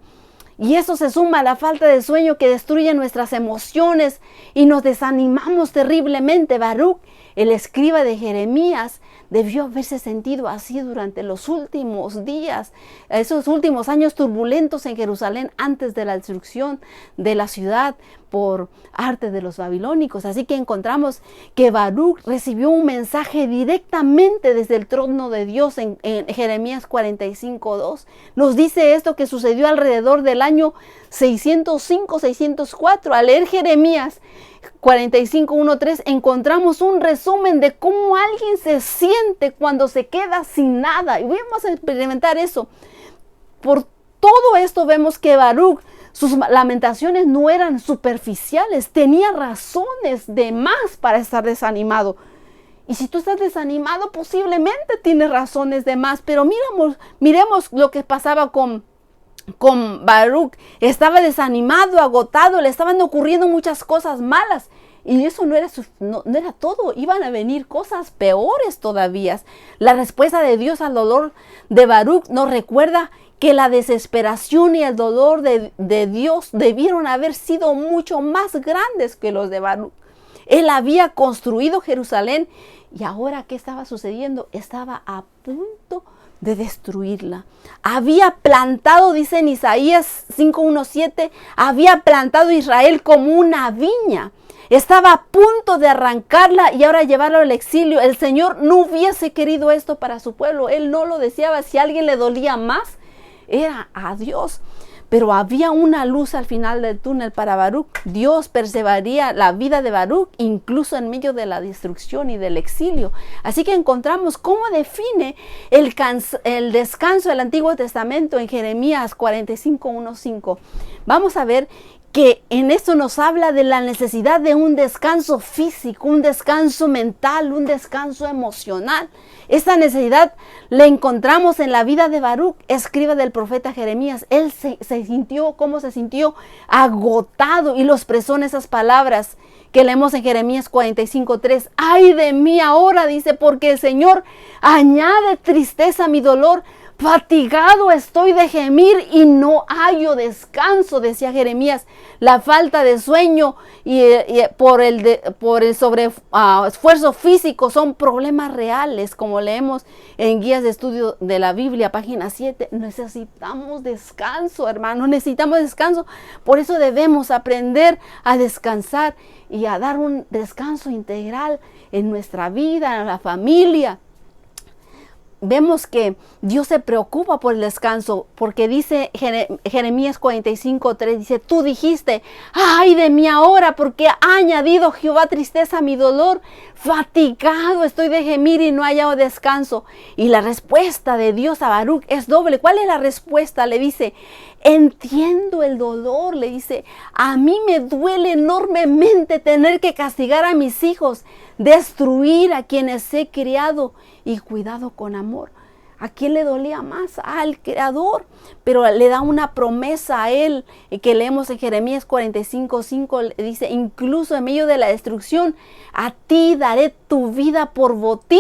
Speaker 1: Y eso se suma a la falta de sueño que destruye nuestras emociones y nos desanimamos terriblemente. Baruc, el escriba de Jeremías, debió haberse sentido así durante los últimos días, esos últimos años turbulentos en Jerusalén antes de la destrucción de la ciudad por arte de los babilónicos. Así que encontramos que Baruc recibió un mensaje directamente desde el trono de Dios en Jeremías 45:2. Nos dice esto que sucedió alrededor del año 605-604. Al leer Jeremías 45:1-3 encontramos un resumen de cómo alguien se siente cuando se queda sin nada. Y vamos a experimentar eso. Por todo esto vemos que Baruc, sus lamentaciones no eran superficiales, tenía razones de más para estar desanimado. Y si tú estás desanimado, posiblemente tienes razones de más. Pero miremos lo que pasaba con Baruc. Estaba desanimado, agotado, le estaban ocurriendo muchas cosas malas. Y eso no era todo, iban a venir cosas peores todavía. La respuesta de Dios al dolor de Baruc nos recuerda que la desesperación y el dolor de Dios debieron haber sido mucho más grandes que los de Baruc. Él había construido Jerusalén y ahora, ¿qué estaba sucediendo? Estaba a punto de destruirla. Había plantado, dice en Isaías 5:1-7, había plantado Israel como una viña. Estaba a punto de arrancarla y ahora llevarlo al exilio. El Señor no hubiese querido esto para su pueblo. Él no lo deseaba. Si a alguien le dolía más, era a Dios. Pero había una luz al final del túnel para Baruc. Dios perseveraría la vida de Baruc incluso en medio de la destrucción y del exilio. Así que encontramos cómo define el descanso del Antiguo Testamento en Jeremías 45:1-5. Vamos a ver que en esto nos habla de la necesidad de un descanso físico, un descanso mental, un descanso emocional. Esta necesidad la encontramos en la vida de Baruc, escriba del profeta Jeremías. Él se sintió, ¿cómo se sintió? Agotado, y lo expresó en esas palabras que leemos en Jeremías 45:3. ¡Ay de mí ahora!, dice, porque el Señor añade tristeza a mi dolor. Fatigado estoy de gemir y no hallo descanso, decía Jeremías. La falta de sueño y por el esfuerzo físico son problemas reales, como leemos en Guías de Estudio de la Biblia, página 7. Necesitamos descanso, hermano, necesitamos descanso. Por eso debemos aprender a descansar y a dar un descanso integral en nuestra vida, en la familia. Vemos que Dios se preocupa por el descanso, porque dice Jeremías 45:3, dice, tú dijiste, ay de mí ahora, porque ha añadido Jehová tristeza a mi dolor. Fatigado estoy de gemir y no he hallado descanso. Y la respuesta de Dios a Baruc es doble. ¿Cuál es la respuesta? Le dice, entiendo el dolor, le dice, a mí me duele enormemente tener que castigar a mis hijos, destruir a quienes he criado y cuidado con amor. ¿A quién le dolía más? Al Creador. Pero le da una promesa a él que leemos en Jeremías 45:5. Dice, incluso en medio de la destrucción, a ti daré tu vida por botín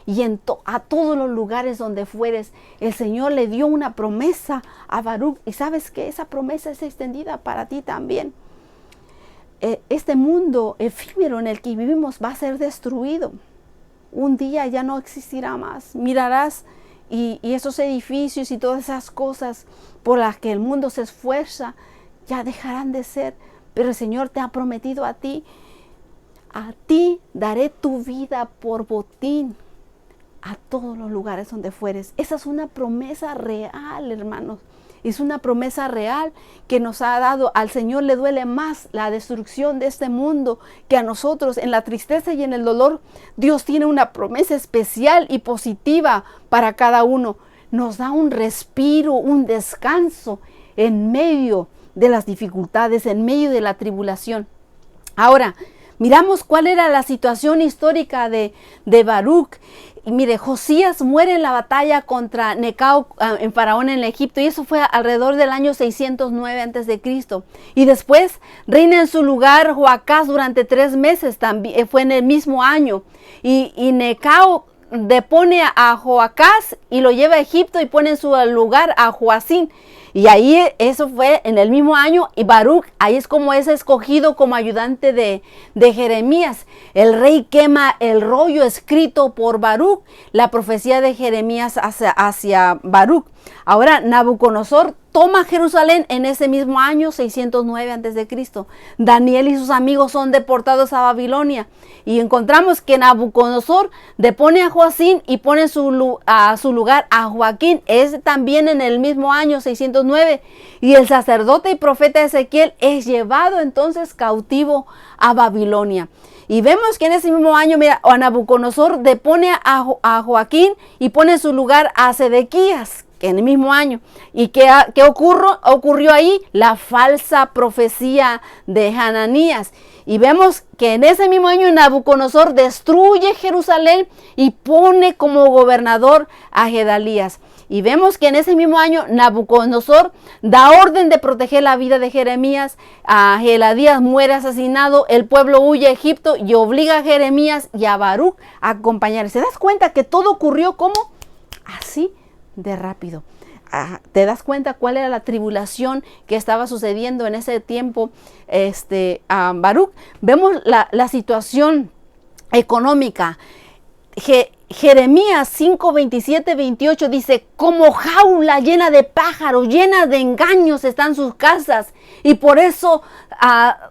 Speaker 1: y a todos los lugares donde fueres. El Señor le dio una promesa a Baruc. Y sabes que esa promesa es extendida para ti también. Este mundo efímero en el que vivimos va a ser destruido. Un día ya no existirá más. Mirarás y esos edificios y todas esas cosas por las que el mundo se esfuerza ya dejarán de ser. Pero el Señor te ha prometido a ti daré tu vida por botín a todos los lugares donde fueres. Esa es una promesa real, hermanos. Es una promesa real que nos ha dado. Al Señor le duele más la destrucción de este mundo que a nosotros. En la tristeza y en el dolor, Dios tiene una promesa especial y positiva para cada uno. Nos da un respiro, un descanso en medio de las dificultades, en medio de la tribulación. Ahora, Miramos cuál era la situación histórica de Baruc. Y mire, Josías muere en la batalla contra Necao, en Faraón en Egipto, y eso fue alrededor del año 609 a.C. Y después reina en su lugar Joacás durante 3 meses, también fue en el mismo año. Y Necao depone a Joacás y lo lleva a Egipto y pone en su lugar a Joacín. Y ahí eso fue en el mismo año, y Baruc, ahí es como es escogido como ayudante de Jeremías. El rey quema el rollo escrito por Baruc, la profecía de Jeremías hacia Baruc. Ahora Nabucodonosor toma Jerusalén en ese mismo año, 609 a.C. Daniel y sus amigos son deportados a Babilonia. Y encontramos que Nabucodonosor depone a Joacín y pone a su lugar a Joaquín. Es también en el mismo año, 609. Y el sacerdote y profeta Ezequiel es llevado entonces cautivo a Babilonia. Y vemos que en ese mismo año, mira, Nabucodonosor depone a Joaquín y pone en su lugar a Sedequías, en el mismo año. ¿Y qué ocurrió ahí? La falsa profecía de Hananías. Y vemos que en ese mismo año Nabucodonosor destruye Jerusalén y pone como gobernador a Gedalías. Y vemos que en ese mismo año Nabucodonosor da orden de proteger la vida de Jeremías. A Gedalías muere asesinado, el pueblo huye a Egipto y obliga a Jeremías y a Baruc a acompañar. ¿Se das cuenta que todo ocurrió como así de rápido? ¿Te das cuenta cuál era la tribulación que estaba sucediendo en ese tiempo? Baruc, vemos la situación económica. Jeremías 5, 27, 28 dice: como jaula llena de pájaros, llena de engaños están sus casas, y por eso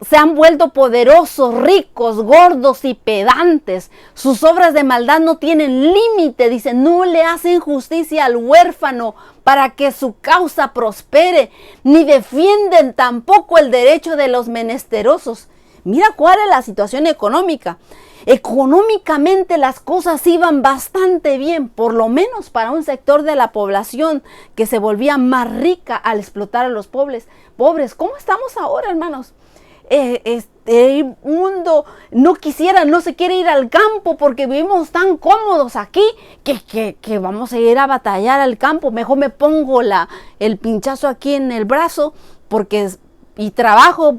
Speaker 1: se han vuelto poderosos, ricos, gordos y pedantes. Sus obras de maldad no tienen límite, dice, no le hacen justicia al huérfano para que su causa prospere, ni defienden tampoco el derecho de los menesterosos. Mira cuál es la situación económica. Económicamente las cosas iban bastante bien, por lo menos para un sector de la población que se volvía más rica al explotar a los pobres. ¿Cómo estamos ahora, hermanos? El mundo no se quiere ir al campo porque vivimos tan cómodos aquí que vamos a ir a batallar al campo. Mejor me pongo el pinchazo aquí en el brazo y trabajo,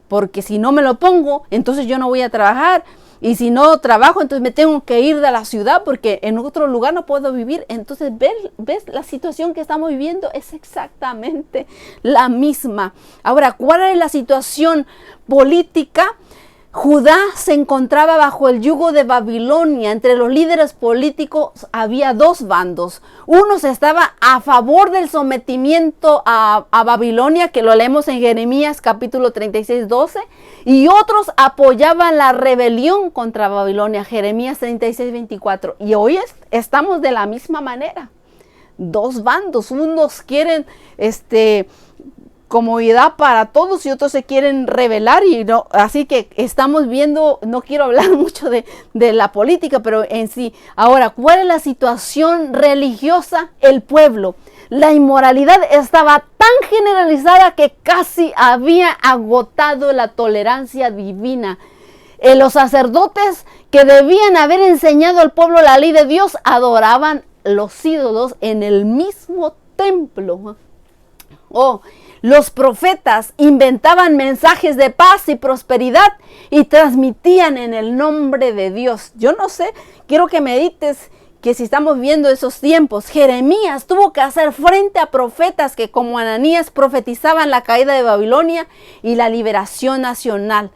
Speaker 1: porque si no me lo pongo, entonces yo no voy a trabajar. Y si no trabajo, entonces me tengo que ir de la ciudad porque en otro lugar no puedo vivir. Entonces, ¿ves la situación que estamos viviendo? Es exactamente la misma. Ahora, ¿cuál es la situación política? Judá se encontraba bajo el yugo de Babilonia. Entre los líderes políticos había 2 bandos. Unos estaba a favor del sometimiento a Babilonia, que lo leemos en Jeremías capítulo 36, 12, y otros apoyaban la rebelión contra Babilonia, Jeremías 36, 24. Y hoy estamos de la misma manera. 2 bandos. Unos quieren comodidad para todos y otros se quieren rebelar, y no, así que estamos viendo, no quiero hablar mucho de la política, pero en sí. Ahora, ¿cuál es la situación religiosa? El pueblo. La inmoralidad estaba tan generalizada que casi había agotado la tolerancia divina. Los sacerdotes que debían haber enseñado al pueblo la ley de Dios adoraban los ídolos en el mismo templo. Los profetas inventaban mensajes de paz y prosperidad y transmitían en el nombre de Dios. Yo no sé, quiero que medites que si estamos viendo esos tiempos, Jeremías tuvo que hacer frente a profetas que como Ananías profetizaban la caída de Babilonia y la liberación nacional.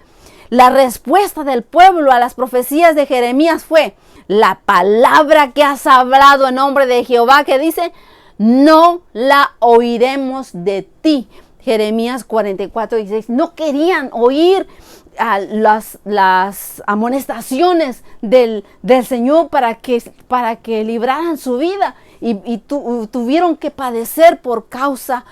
Speaker 1: La respuesta del pueblo a las profecías de Jeremías fue: la palabra que has hablado en nombre de Jehová, que dice, no la oiremos de ti. Jeremías 44, 16. No querían oír las amonestaciones del Señor para que libraran su vida, y tuvieron que padecer por causa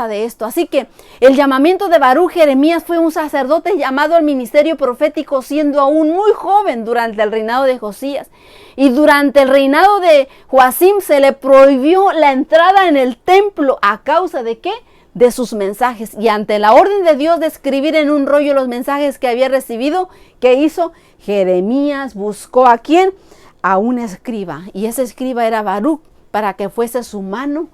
Speaker 1: de esto. Así que el llamamiento de Baruc Jeremías fue un sacerdote llamado al ministerio profético siendo aún muy joven durante el reinado de Josías. Y durante el reinado de Joacim se le prohibió la entrada en el templo. ¿A causa de qué? de sus mensajes. Y ante la orden de Dios de escribir en un rollo los mensajes que había recibido, ¿qué hizo? Jeremías buscó ¿a quién? A un escriba. Y ese escriba era Baruc, para que fuese su mano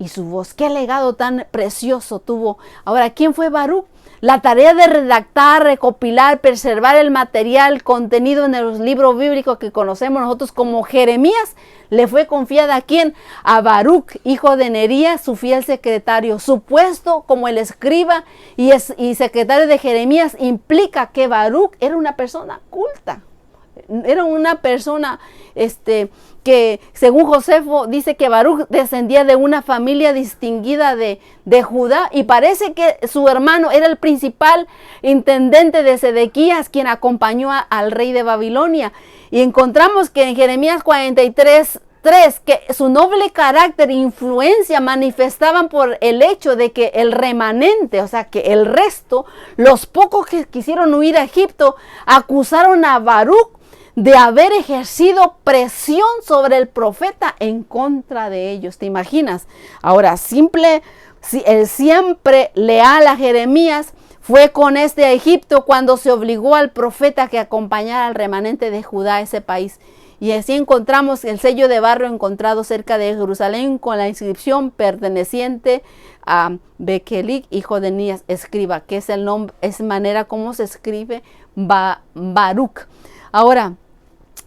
Speaker 1: y su voz. Qué legado tan precioso tuvo. Ahora, ¿quién fue Baruc? La tarea de redactar, recopilar, preservar el material contenido en los libros bíblicos que conocemos nosotros como Jeremías, le fue confiada ¿a quién? A Baruc, hijo de Nerías, su fiel secretario. Su puesto como el escriba y secretario de Jeremías implica que Baruc era una persona culta. Era una persona que según Josefo dice que Baruc descendía de una familia distinguida de Judá, y parece que su hermano era el principal intendente de Sedequías, quien acompañó al rey de Babilonia. Y encontramos que en Jeremías 43:3 que su noble carácter e influencia manifestaban por el hecho de que el remanente, o sea que el resto, los pocos que quisieron huir a Egipto, acusaron a Baruc de haber ejercido presión sobre el profeta en contra de ellos. ¿Te imaginas? Ahora, el siempre leal a Jeremías fue con a Egipto cuando se obligó al profeta que acompañara al remanente de Judá a ese país. Y así encontramos el sello de barro encontrado cerca de Jerusalén con la inscripción perteneciente a Bekelic, hijo de Nías, escriba, que es el nombre, es manera como se escribe Baruc. Ahora,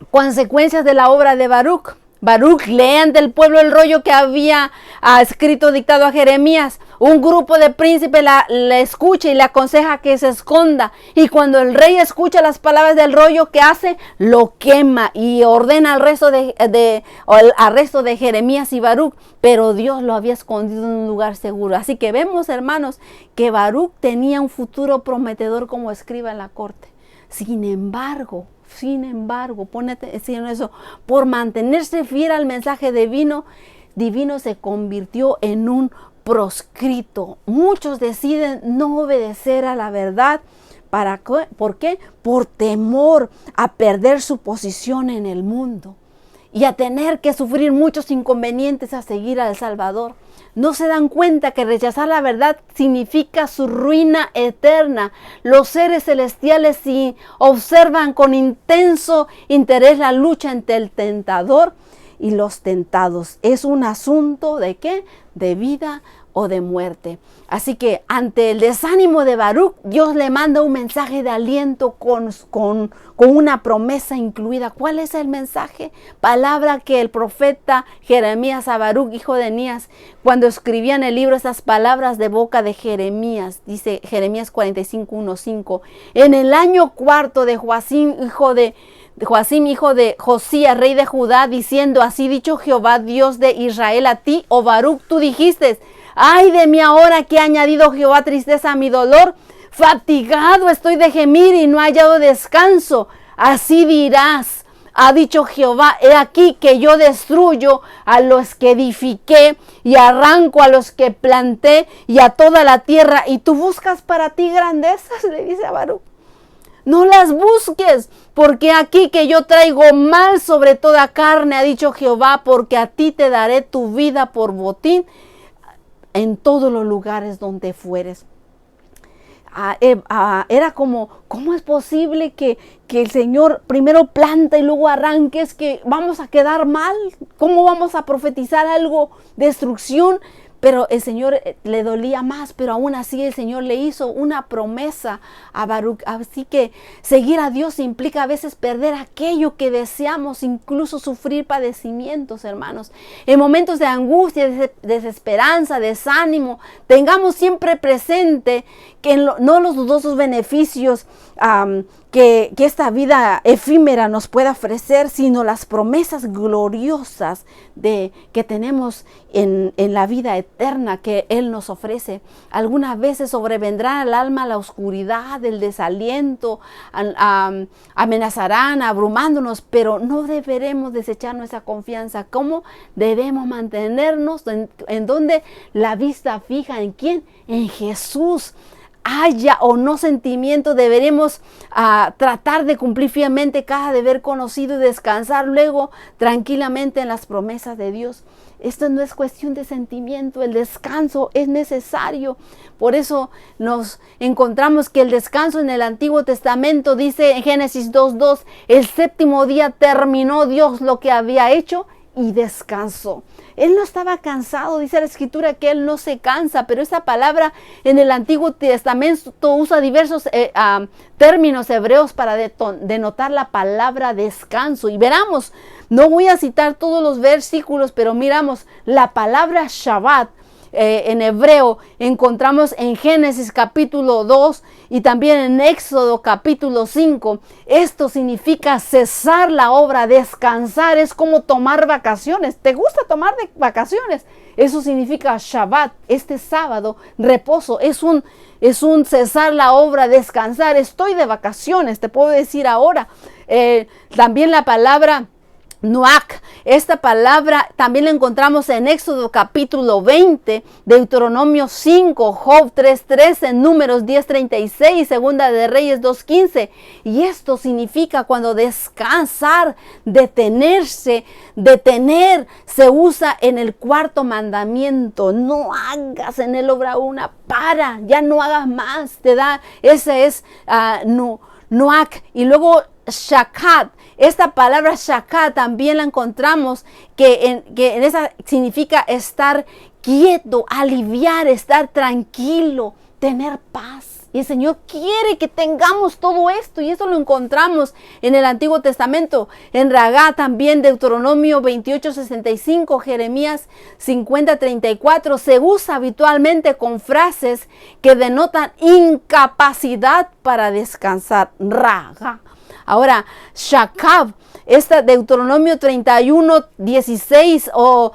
Speaker 1: consecuencias de la obra de Baruc. Baruc lee ante el pueblo el rollo que había escrito, dictado a Jeremías. Un grupo de príncipes le escucha y le aconseja que se esconda. Y cuando el rey escucha las palabras del rollo, ¿qué hace? Lo quema y ordena el arresto de Jeremías y Baruc. Pero Dios lo había escondido en un lugar seguro. Así que vemos, hermanos, que Baruc tenía un futuro prometedor como escriba en la corte. Sin embargo, ponete en eso, por mantenerse fiel al mensaje divino se convirtió en un proscrito. Muchos deciden no obedecer a la verdad. ¿Por qué? Por temor a perder su posición en el mundo y a tener que sufrir muchos inconvenientes a seguir al Salvador. No se dan cuenta que rechazar la verdad significa su ruina eterna. Los seres celestiales sí observan con intenso interés la lucha entre el tentador y los tentados. Es un asunto ¿de qué? De vida o de muerte. Así que ante el desánimo de Baruc, Dios le manda un mensaje de aliento con una promesa incluida. ¿Cuál es el mensaje? Palabra que el profeta Jeremías a Baruc, hijo de Nías, cuando escribía en el libro estas palabras de boca de Jeremías, dice Jeremías 45:1-5, en el año cuarto de Joacim, hijo de Josías, rey de Judá, diciendo, así dicho Jehová, Dios de Israel, a ti, oh Baruc, tú dijiste, ay de mí ahora que ha añadido Jehová tristeza a mi dolor, fatigado estoy de gemir y no he hallado descanso. Así dirás, ha dicho Jehová, he aquí que yo destruyo a los que edifiqué y arranco a los que planté y a toda la tierra, y tú buscas para ti grandezas, le dice a Baruc. No las busques, porque aquí que yo traigo mal sobre toda carne, ha dicho Jehová, porque a ti te daré tu vida por botín en todos los lugares donde fueres. Era como, ¿cómo es posible que el Señor primero planta y luego arranque? Es que vamos a quedar mal. ¿Cómo vamos a profetizar algo? Destrucción. Pero el Señor le dolía más, pero aún así el Señor le hizo una promesa a Baruc. Así que seguir a Dios implica a veces perder aquello que deseamos, incluso sufrir padecimientos, hermanos. En momentos de angustia, de desesperanza, desánimo, tengamos siempre presente que no los dudosos beneficios que esta vida efímera nos puede ofrecer, sino las promesas gloriosas que tenemos en la vida eterna que Él nos ofrece. Algunas veces sobrevendrá al alma la oscuridad, el desaliento, amenazarán abrumándonos, pero no deberemos desechar nuestra confianza. ¿Cómo debemos mantenernos en donde la vista fija? ¿En quién? En Jesús. haya o no sentimiento, deberemos tratar de cumplir fielmente cada deber conocido y descansar luego tranquilamente en las promesas de Dios. Esto no es cuestión de sentimiento, el descanso es necesario. Por eso nos encontramos que el descanso en el Antiguo Testamento dice en Génesis 2:2, el séptimo día terminó Dios lo que había hecho y descansó. Él no estaba cansado, dice la Escritura que Él no se cansa, pero esa palabra en el Antiguo Testamento usa diversos términos hebreos para denotar la palabra descanso. Y veramos, no voy a citar todos los versículos, pero miramos la palabra Shabbat. En hebreo encontramos en Génesis capítulo 2 y también en Éxodo capítulo 5. Esto significa cesar la obra, descansar, es como tomar vacaciones. ¿Te gusta tomar vacaciones? Eso significa Shabbat, este sábado, reposo, es un cesar la obra, descansar. Estoy de vacaciones, te puedo decir ahora. También la palabra Nuach, esta palabra también la encontramos en Éxodo capítulo 20, Deuteronomio 5, Job 3:13, Números 10:36, Segunda de Reyes 2:15. Y esto significa cuando descansar, detenerse, detener, se usa en el cuarto mandamiento. No hagas en él obra una, ya no hagas más, te da, ese es Nuach. Y luego Shakat. Esta palabra Shakat también la encontramos que en esa significa estar quieto, aliviar, estar tranquilo, tener paz. Y el Señor quiere que tengamos todo esto, y eso lo encontramos en el Antiguo Testamento, en Ragá también, Deuteronomio 28:65, Jeremías 50:34. Se usa habitualmente con frases que denotan incapacidad para descansar. Ragá. Ahora, Shakab, esta Deuteronomio 31:16, o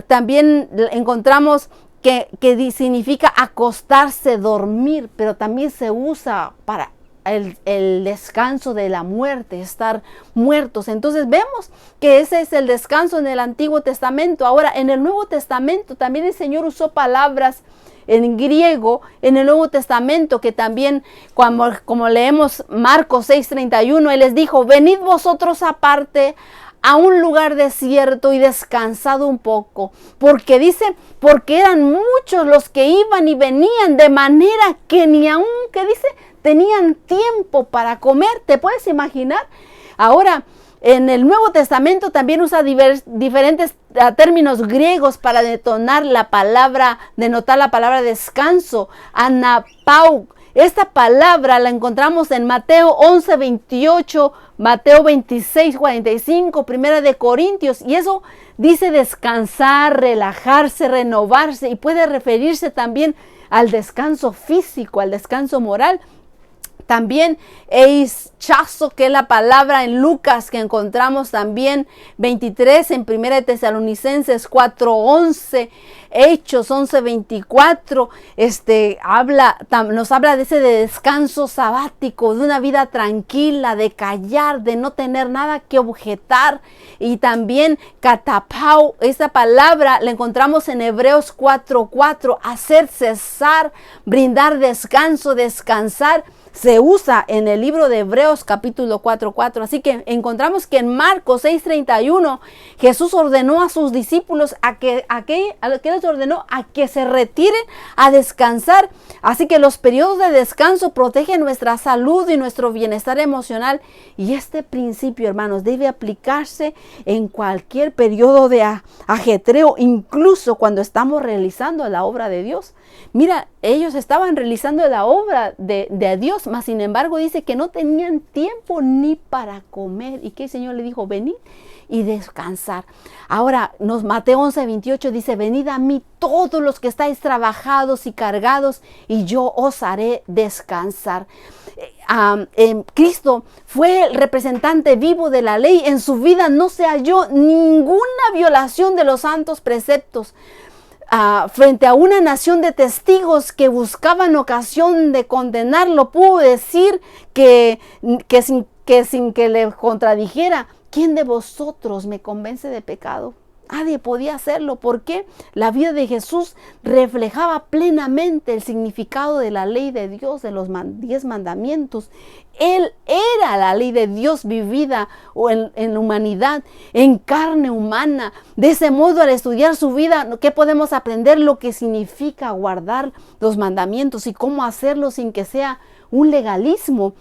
Speaker 1: también encontramos que significa acostarse, dormir, pero también se usa para el descanso de la muerte, estar muertos. Entonces vemos que ese es el descanso en el Antiguo Testamento. Ahora, en el Nuevo Testamento también el Señor usó palabras en griego en el Nuevo Testamento, que también como leemos Marcos 6:31, Él les dijo: venid vosotros aparte a un lugar desierto y descansad un poco, porque dice, porque eran muchos los que iban y venían, de manera que ni aun, que dice, tenían tiempo para comer. ¿Te puedes imaginar? Ahora, en el Nuevo Testamento también usa diferentes términos griegos para denotar la palabra descanso. Anapau. Esta palabra la encontramos en Mateo 11:28, Mateo 26:45, Primera de Corintios, y eso dice descansar, relajarse, renovarse, y puede referirse también al descanso físico, al descanso moral. También eischazo, que es la palabra en Lucas que encontramos también 23, en 1 de Tesalonicenses 4:11, Hechos 11:24, nos habla de ese descanso sabático, de una vida tranquila, de callar, de no tener nada que objetar. Y también katapau, esa palabra la encontramos en Hebreos 4:4, hacer cesar, brindar descanso, descansar. Se usa en el libro de Hebreos capítulo 4:4. Así que encontramos que en Marcos 6:31 Jesús ordenó a sus discípulos a que les ordenó a que se retiren a descansar. Así que los periodos de descanso protegen nuestra salud y nuestro bienestar emocional. Y este principio, hermanos, debe aplicarse en cualquier periodo de ajetreo, incluso cuando estamos realizando la obra de Dios. Mira, ellos estaban realizando la obra de Dios, mas sin embargo dice que no tenían tiempo ni para comer, y que el Señor le dijo: venid y descansar. Ahora, Mateo 11:28 dice: venid a mí todos los que estáis trabajados y cargados, y yo os haré descansar. Cristo fue el representante vivo de la ley. En su vida no se halló ninguna violación de los santos preceptos. Frente a una nación de testigos que buscaban ocasión de condenarlo, pudo decir que sin que le contradijera: ¿quién de vosotros me convence de pecado? Nadie podía hacerlo porque la vida de Jesús reflejaba plenamente el significado de la ley de Dios, de los 10 mandamientos. Él era la ley de Dios vivida en la humanidad, en carne humana. De ese modo, al estudiar su vida, ¿qué podemos aprender? Lo que significa guardar los mandamientos y cómo hacerlo sin que sea un legalismo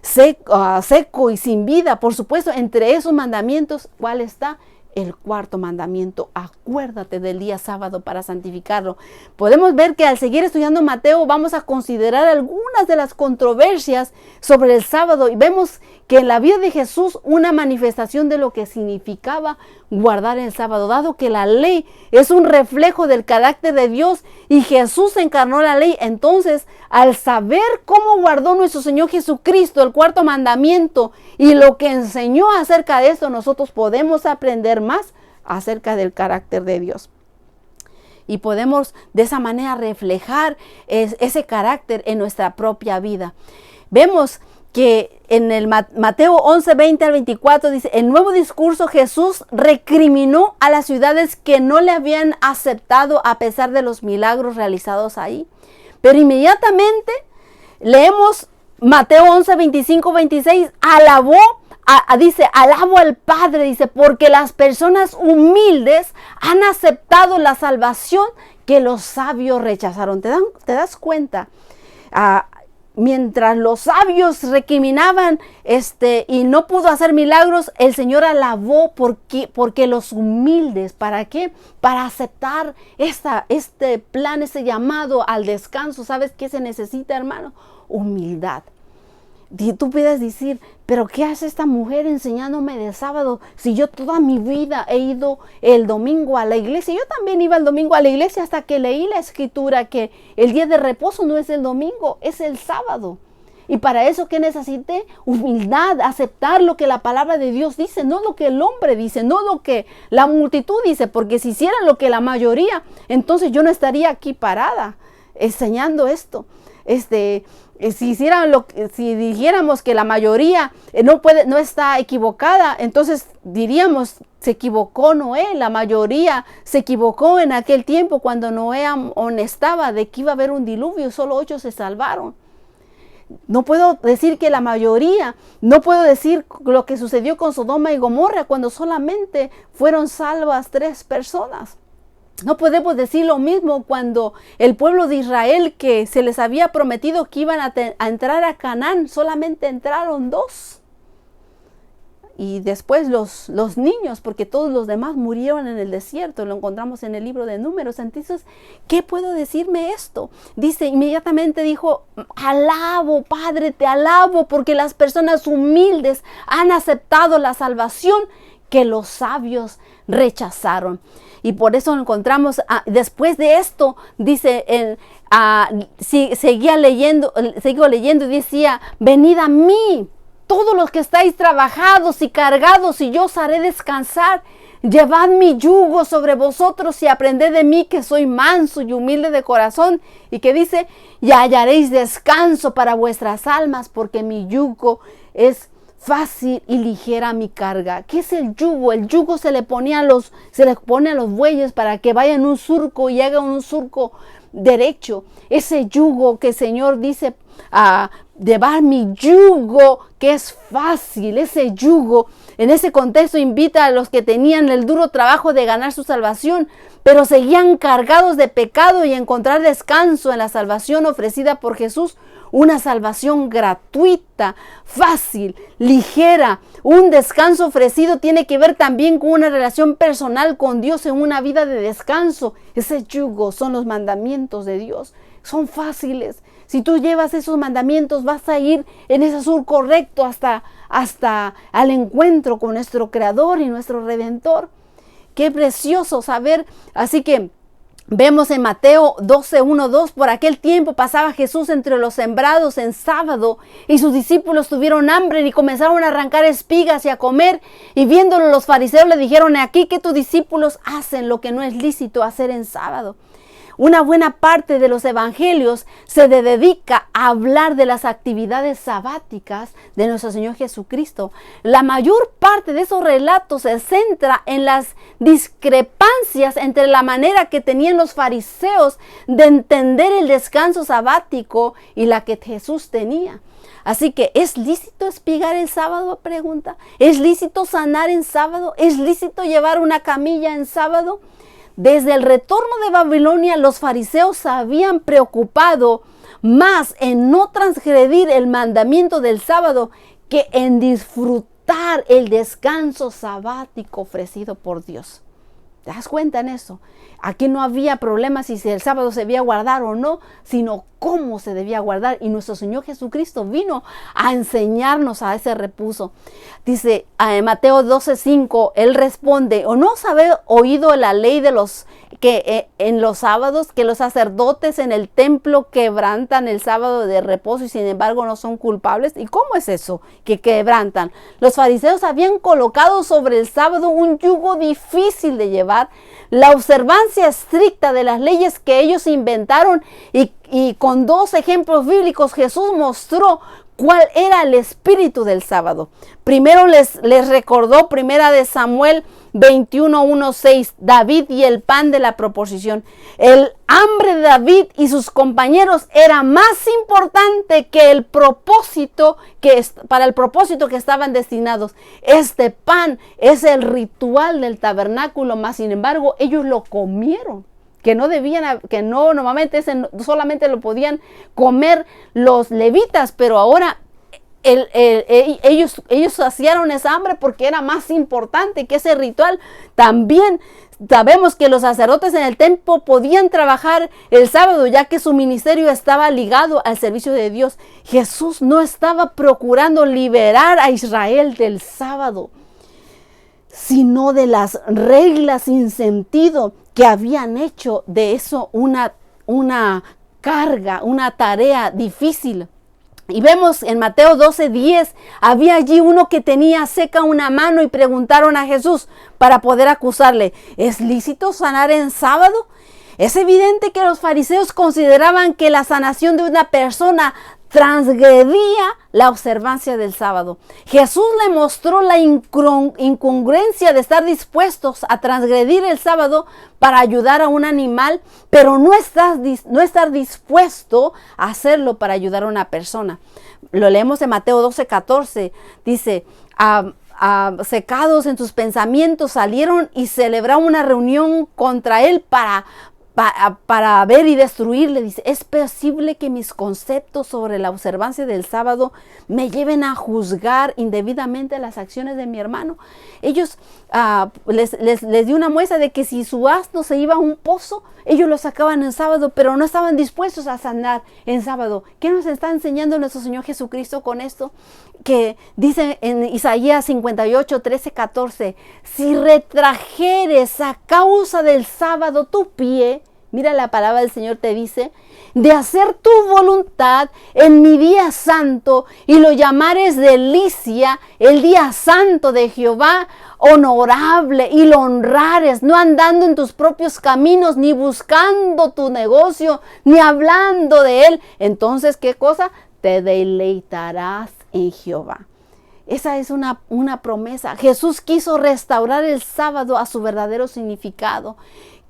Speaker 1: seco y sin vida. Por supuesto, entre esos mandamientos, ¿cuál está? El cuarto mandamiento: acuérdate del día sábado para santificarlo. Podemos ver que al seguir estudiando Mateo vamos a considerar algunas de las controversias sobre el sábado, y vemos que en la vida de Jesús una manifestación de lo que significaba guardar el sábado, dado que la ley es un reflejo del carácter de Dios y Jesús encarnó la ley. Entonces, al saber cómo guardó nuestro Señor Jesucristo el cuarto mandamiento y lo que enseñó acerca de esto, nosotros podemos aprender más acerca del carácter de Dios. Y podemos de esa manera reflejar ese carácter en nuestra propia vida. Vemos que en el Mateo 11, 20 al 24 dice: el nuevo discurso, Jesús recriminó a las ciudades que no le habían aceptado a pesar de los milagros realizados ahí. Pero inmediatamente leemos Mateo 11, 25, 26, dice, alabo al Padre, dice, porque las personas humildes han aceptado la salvación que los sabios rechazaron. ¿Te das cuenta? Mientras los sabios recriminaban y no pudo hacer milagros, el Señor alabó porque los humildes, ¿para qué? Para aceptar este plan, ese llamado al descanso. ¿Sabes qué se necesita, hermano? Humildad. Tú puedes decir, pero ¿qué hace esta mujer enseñándome de sábado si yo toda mi vida he ido el domingo a la iglesia? Yo también iba el domingo a la iglesia hasta que leí la escritura que el día de reposo no es el domingo, es el sábado. Y para eso, ¿qué necesité? Humildad, aceptar lo que la palabra de Dios dice, no lo que el hombre dice, no lo que la multitud dice, porque si hicieran lo que la mayoría, entonces yo no estaría aquí parada enseñando esto. Si dijéramos que la mayoría no está equivocada, entonces diríamos, se equivocó Noé. La mayoría se equivocó en aquel tiempo cuando Noé amonestaba de que iba a haber un diluvio, solo 8 se salvaron. No puedo decir que la mayoría, no puedo decir lo que sucedió con Sodoma y Gomorra cuando solamente fueron salvas 3 personas. No podemos decir lo mismo cuando el pueblo de Israel, que se les había prometido que iban a entrar a Canaán, solamente entraron 2. Y después los niños, porque todos los demás murieron en el desierto. Lo encontramos en el libro de Números. Entonces, ¿qué puedo decirme esto? Dice, inmediatamente dijo, alabo, Padre, te alabo, porque las personas humildes han aceptado la salvación que los sabios rechazaron. Y por eso encontramos, después de esto, dice, sigo leyendo y decía, venid a mí, todos los que estáis trabajados y cargados, y yo os haré descansar. Llevad mi yugo sobre vosotros y aprended de mí, que soy manso y humilde de corazón. Y que dice, y hallaréis descanso para vuestras almas, porque mi yugo es fácil y ligera mi carga. ¿Qué es el yugo? El yugo se le pone a los bueyes para que vayan un surco y hagan un surco derecho. Ese yugo que el Señor dice, llevar mi yugo, que es fácil. Ese yugo, en ese contexto, invita a los que tenían el duro trabajo de ganar su salvación, pero seguían cargados de pecado, y encontrar descanso en la salvación ofrecida por Jesús. Una salvación gratuita, fácil, ligera. Un descanso ofrecido tiene que ver también con una relación personal con Dios en una vida de descanso. Ese yugo son los mandamientos de Dios. Son fáciles. Si tú llevas esos mandamientos, vas a ir en ese surco recto hasta al encuentro con nuestro Creador y nuestro Redentor. Qué precioso saber. Así que vemos en Mateo 12, 1, 2, por aquel tiempo pasaba Jesús entre los sembrados en sábado, y sus discípulos tuvieron hambre y comenzaron a arrancar espigas y a comer. Y viéndolo, los fariseos le dijeron, aquí que tus discípulos hacen lo que no es lícito hacer en sábado. Una buena parte de los evangelios se dedica a hablar de las actividades sabáticas de nuestro Señor Jesucristo. La mayor parte de esos relatos se centra en las discrepancias entre la manera que tenían los fariseos de entender el descanso sabático y la que Jesús tenía. Así que, ¿es lícito espigar el sábado? Pregunta. ¿Es lícito sanar en sábado? ¿Es lícito llevar una camilla en sábado? Desde el retorno de Babilonia, los fariseos se habían preocupado más en no transgredir el mandamiento del sábado que en disfrutar el descanso sabático ofrecido por Dios. ¿Te das cuenta en eso? Aquí no había problema si el sábado se debía guardar o no, sino cómo se debía guardar. Y nuestro Señor Jesucristo vino a enseñarnos a ese reposo. Dice en Mateo 12:5, Él responde, ¿o no os habéis oído la ley de los que en los sábados, que los sacerdotes en el templo quebrantan el sábado de reposo y sin embargo no son culpables? ¿Y cómo es eso que quebrantan? Los fariseos habían colocado sobre el sábado un yugo difícil de llevar, la observancia estricta de las leyes que ellos inventaron, y con dos ejemplos bíblicos Jesús mostró cuál era el espíritu del sábado. Primero les recordó Primera de Samuel 21:1-6, David y el pan de la proposición. El hambre de David y sus compañeros era más importante que el propósito para el propósito que estaban destinados. Este pan es el ritual del tabernáculo, mas sin embargo ellos lo comieron. Que no normalmente solamente lo podían comer los levitas, pero ahora ellos saciaron esa hambre porque era más importante que ese ritual. También sabemos que los sacerdotes en el templo podían trabajar el sábado, ya que su ministerio estaba ligado al servicio de Dios. Jesús no estaba procurando liberar a Israel del sábado, sino de las reglas sin sentido que habían hecho de eso una carga, una tarea difícil. Y vemos en Mateo 12:10, había allí uno que tenía seca una mano y preguntaron a Jesús para poder acusarle, ¿es lícito sanar en sábado? Es evidente que los fariseos consideraban que la sanación de una persona transgredía la observancia del sábado. Jesús le mostró la incongruencia de estar dispuestos a transgredir el sábado para ayudar a un animal, pero no estar dispuesto a hacerlo para ayudar a una persona. Lo leemos en Mateo 12:14, dice, secados en sus pensamientos salieron y celebraron una reunión contra él para ver y destruirle. Dice, es posible que mis conceptos sobre la observancia del sábado me lleven a juzgar indebidamente las acciones de mi hermano. Ellos les dio una muestra de que si su asno se iba a un pozo, ellos lo sacaban en sábado, pero no estaban dispuestos a sanar en sábado. ¿Qué nos está enseñando nuestro Señor Jesucristo con esto? Que dice en Isaías 58:13-14, si retrajeres a causa del sábado tu pie, mira, la palabra del Señor te dice, de hacer tu voluntad en mi día santo, y lo llamares delicia, el día santo de Jehová, honorable, y lo honrares, no andando en tus propios caminos, ni buscando tu negocio, ni hablando de él, entonces, ¿qué cosa? Te deleitarás en Jehová. Esa es una promesa. Jesús quiso restaurar el sábado a su verdadero significado.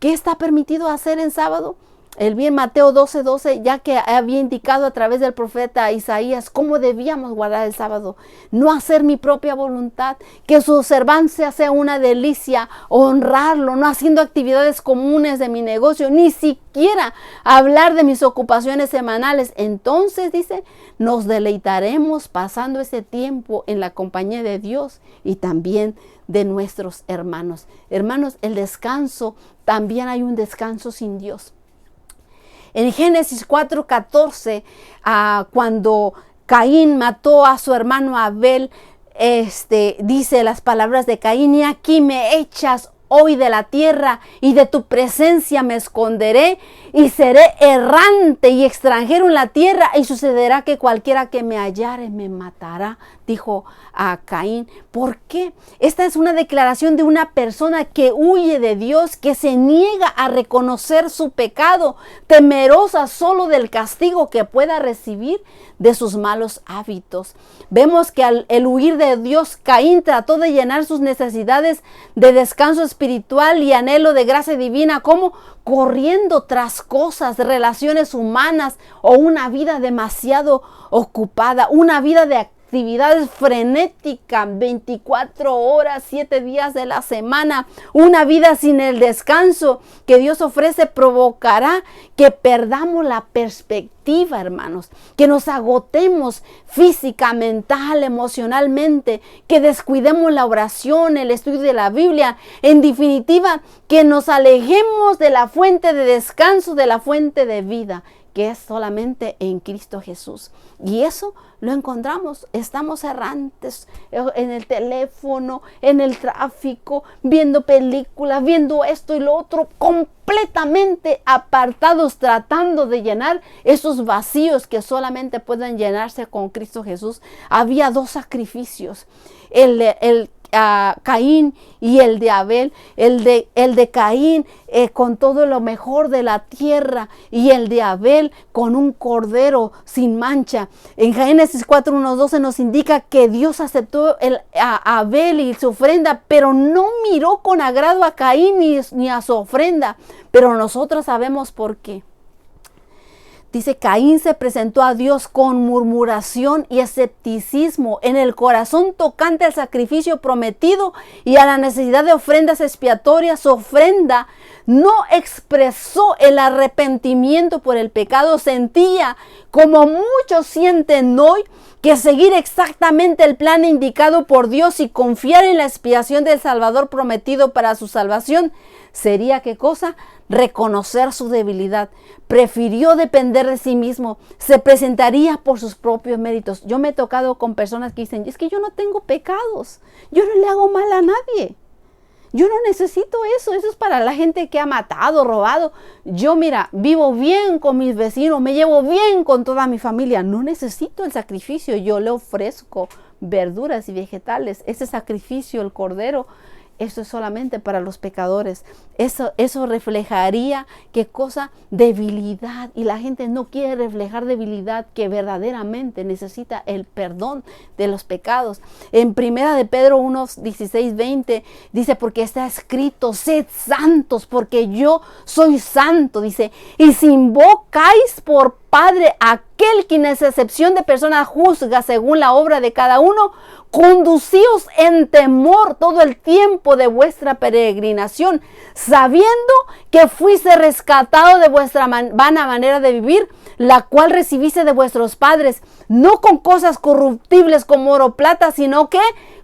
Speaker 1: ¿Qué está permitido hacer en sábado? El bien Mateo 12:12, ya que había indicado a través del profeta Isaías cómo debíamos guardar el sábado. No hacer mi propia voluntad, que su observancia sea una delicia, honrarlo, no haciendo actividades comunes de mi negocio, ni siquiera hablar de mis ocupaciones semanales. Entonces, dice, nos deleitaremos pasando ese tiempo en la compañía de Dios y también de nuestros hermanos. Hermanos, el descanso, también hay un descanso sin Dios. En Génesis 4:14, cuando Caín mató a su hermano Abel, dice las palabras de Caín, y aquí me echas hoy de la tierra, y de tu presencia me esconderé, y seré errante y extranjero en la tierra, y sucederá que cualquiera que me hallare me matará, dijo a Caín. ¿Por qué? Esta es una declaración de una persona que huye de Dios, que se niega a reconocer su pecado, temerosa solo del castigo que pueda recibir de sus malos hábitos. Vemos que al huir de Dios, Caín trató de llenar sus necesidades de descanso espiritual y anhelo de gracia divina, como corriendo tras cosas, relaciones humanas o una vida demasiado ocupada, una vida de actividades frenéticas, 24 horas, 7 días de la semana. Una vida sin el descanso que Dios ofrece provocará que perdamos la perspectiva, hermanos, que nos agotemos física, mental, emocionalmente, que descuidemos la oración, el estudio de la Biblia, en definitiva, que nos alejemos de la fuente de descanso, de la fuente de vida, que es solamente en Cristo Jesús. Y eso lo encontramos, estamos errantes en el teléfono, en el tráfico, viendo películas, viendo esto y lo otro, completamente apartados, tratando de llenar esos vacíos que solamente pueden llenarse con Cristo Jesús. Había dos sacrificios, el Caín y el de Abel. El de Caín con todo lo mejor de la tierra, y el de Abel con un cordero sin mancha. En Génesis 4:1-12 nos indica que Dios aceptó a Abel y su ofrenda, pero no miró con agrado a Caín ni a su ofrenda. Pero nosotros sabemos por qué. Dice, Caín se presentó a Dios con murmuración y escepticismo en el corazón tocante al sacrificio prometido y a la necesidad de ofrendas expiatorias. Su ofrenda no expresó el arrepentimiento por el pecado. Sentía, como muchos sienten hoy, que seguir exactamente el plan indicado por Dios y confiar en la expiación del Salvador prometido para su salvación sería, ¿qué cosa? Reconocer su debilidad. Prefirió depender de sí mismo. Se presentaría por sus propios méritos. Yo me he tocado con personas que dicen, es que yo no tengo pecados, yo no le hago mal a nadie, yo no necesito eso es para la gente que ha matado, robado. Yo, mira, vivo bien con mis vecinos, me llevo bien con toda mi familia, no necesito el sacrificio. Yo le ofrezco verduras y vegetales. Ese sacrificio, el cordero, eso es solamente para los pecadores. Eso reflejaría, ¿qué cosa? Debilidad. Y la gente no quiere reflejar debilidad, que verdaderamente necesita el perdón de los pecados. En Primera de Pedro 1:16-20 dice, porque está escrito, sed santos, porque yo soy santo. Dice, y si invocáis por Padre aquel quien es excepción de persona juzga según la obra de cada uno, conducíos en temor todo el tiempo de vuestra peregrinación, sabiendo que fuiste rescatado de vuestra vana manera de vivir, la cual recibiste de vuestros padres, no con cosas corruptibles como oro o plata, sino que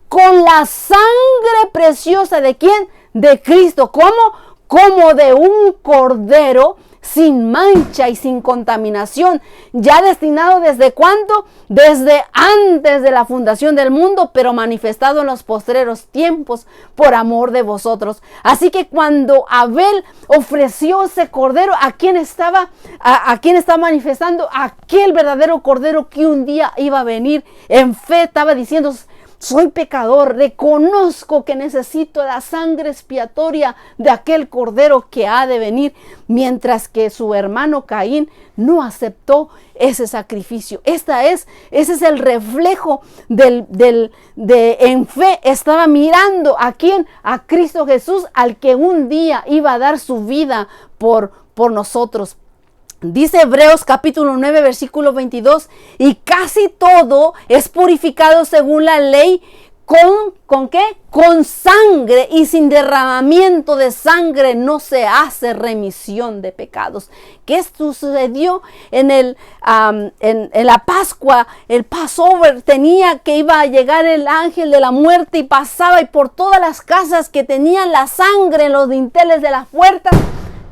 Speaker 1: con la sangre preciosa ¿de quién? De Cristo. ¿Cómo? Como de un cordero sin mancha y sin contaminación, ya destinado ¿desde cuándo? Desde antes de la fundación del mundo, pero manifestado en los postreros tiempos por amor de vosotros. Así que cuando Abel ofreció ese cordero, ¿a quién estaba manifestando? Aquel verdadero cordero que un día iba a venir. En fe estaba diciendo, soy pecador, reconozco que necesito la sangre expiatoria de aquel cordero que ha de venir, mientras que su hermano Caín no aceptó ese sacrificio. Ese es el reflejo de en fe estaba mirando ¿a quién? A Cristo Jesús, al que un día iba a dar su vida por nosotros. Dice Hebreos capítulo 9 versículo 22, y casi todo es purificado según la ley, ¿con qué? Con sangre, y sin derramamiento de sangre no se hace remisión de pecados. ¿Qué sucedió en la Pascua? El Passover tenía que iba a llegar el ángel de la muerte y pasaba, y por todas las casas que tenían la sangre en los dinteles de las puertas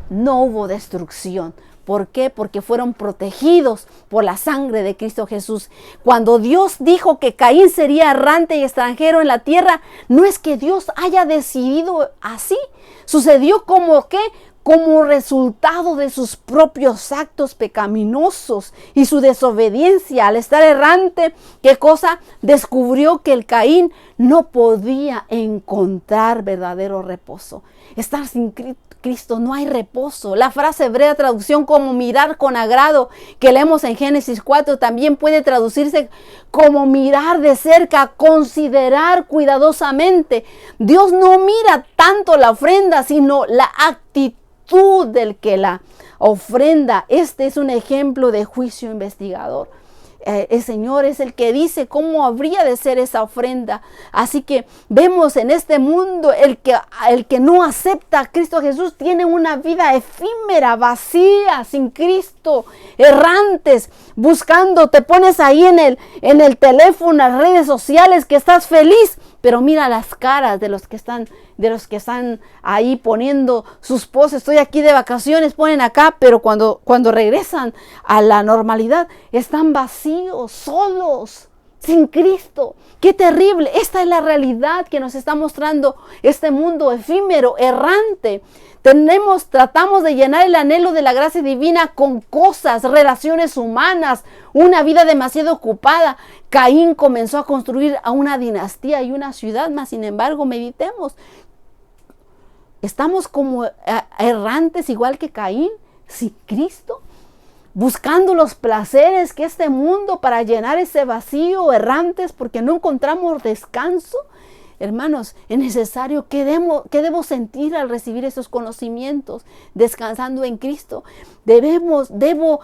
Speaker 1: no hubo destrucción. ¿Por qué? Porque fueron protegidos por la sangre de Cristo Jesús. Cuando Dios dijo que Caín sería errante y extranjero en la tierra, no es que Dios haya decidido así. Sucedió como que como resultado de sus propios actos pecaminosos y su desobediencia al estar errante. ¿Qué cosa? Descubrió que el Caín no podía encontrar verdadero reposo. Estar sin Cristo no hay reposo. La frase hebrea traducción como mirar con agrado que leemos en Génesis 4 también puede traducirse como mirar de cerca, considerar cuidadosamente. Dios no mira tanto la ofrenda, sino la actitud del que la ofrenda. Este es un ejemplo de juicio investigador. El Señor es el que dice cómo habría de ser esa ofrenda. Así que vemos en este mundo el que no acepta a Cristo Jesús tiene una vida efímera, vacía, sin Cristo, errantes, buscando. Te pones ahí en el teléfono, las redes sociales, que estás feliz, pero mira las caras de los que están ahí poniendo sus posts. Estoy aquí de vacaciones, ponen acá, pero cuando regresan a la normalidad están vacíos, solos, sin Cristo. ¡Qué terrible! Esta es la realidad que nos está mostrando este mundo efímero, errante. Tratamos de llenar el anhelo de la gracia divina con cosas, relaciones humanas, una vida demasiado ocupada. Caín comenzó a construir a una dinastía y una ciudad, mas sin embargo, meditemos. Estamos como errantes igual que Caín, sin Cristo, buscando los placeres que este mundo para llenar ese vacío, errantes porque no encontramos descanso. Hermanos, es necesario que debo sentir al recibir esos conocimientos, descansando en Cristo. Debo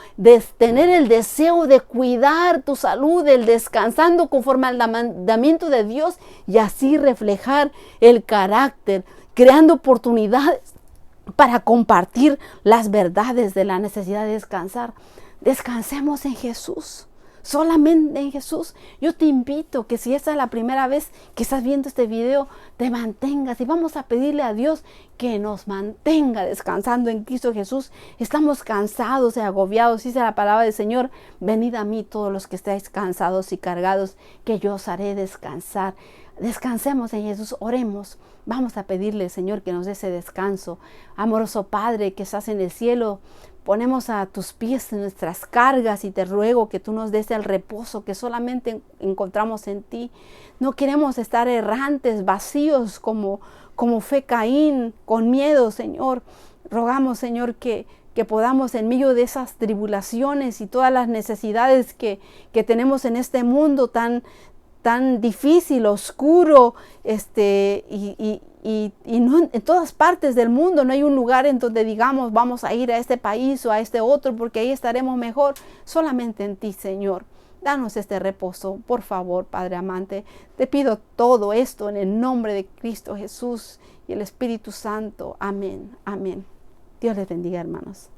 Speaker 1: tener el deseo de cuidar tu salud, el descansando conforme al mandamiento de Dios y así reflejar el carácter, creando oportunidades para compartir las verdades de la necesidad de descansar. Descansemos en Jesús. Solamente en Jesús. Yo te invito que si esta es la primera vez que estás viendo este video, te mantengas y vamos a pedirle a Dios que nos mantenga descansando en Cristo Jesús. Estamos cansados y agobiados. Dice la palabra del Señor: venid a mí todos los que estáis cansados y cargados, que yo os haré descansar. Descansemos en Jesús, oremos. Vamos a pedirle, Señor, que nos dé ese descanso. Amoroso Padre que estás en el cielo, ponemos a tus pies nuestras cargas y te ruego que tú nos des el reposo que solamente encontramos en ti. No queremos estar errantes, vacíos como fue Caín, con miedo, Señor. Rogamos, Señor, que podamos en medio de esas tribulaciones y todas las necesidades que tenemos en este mundo tan difícil, oscuro, y no, en todas partes del mundo no hay un lugar en donde digamos vamos a ir a este país o a este otro porque ahí estaremos mejor. Solamente en ti, Señor. Danos este reposo, por favor, Padre amante. Te pido todo esto en el nombre de Cristo Jesús y el Espíritu Santo. Amén. Amén. Dios les bendiga, hermanos.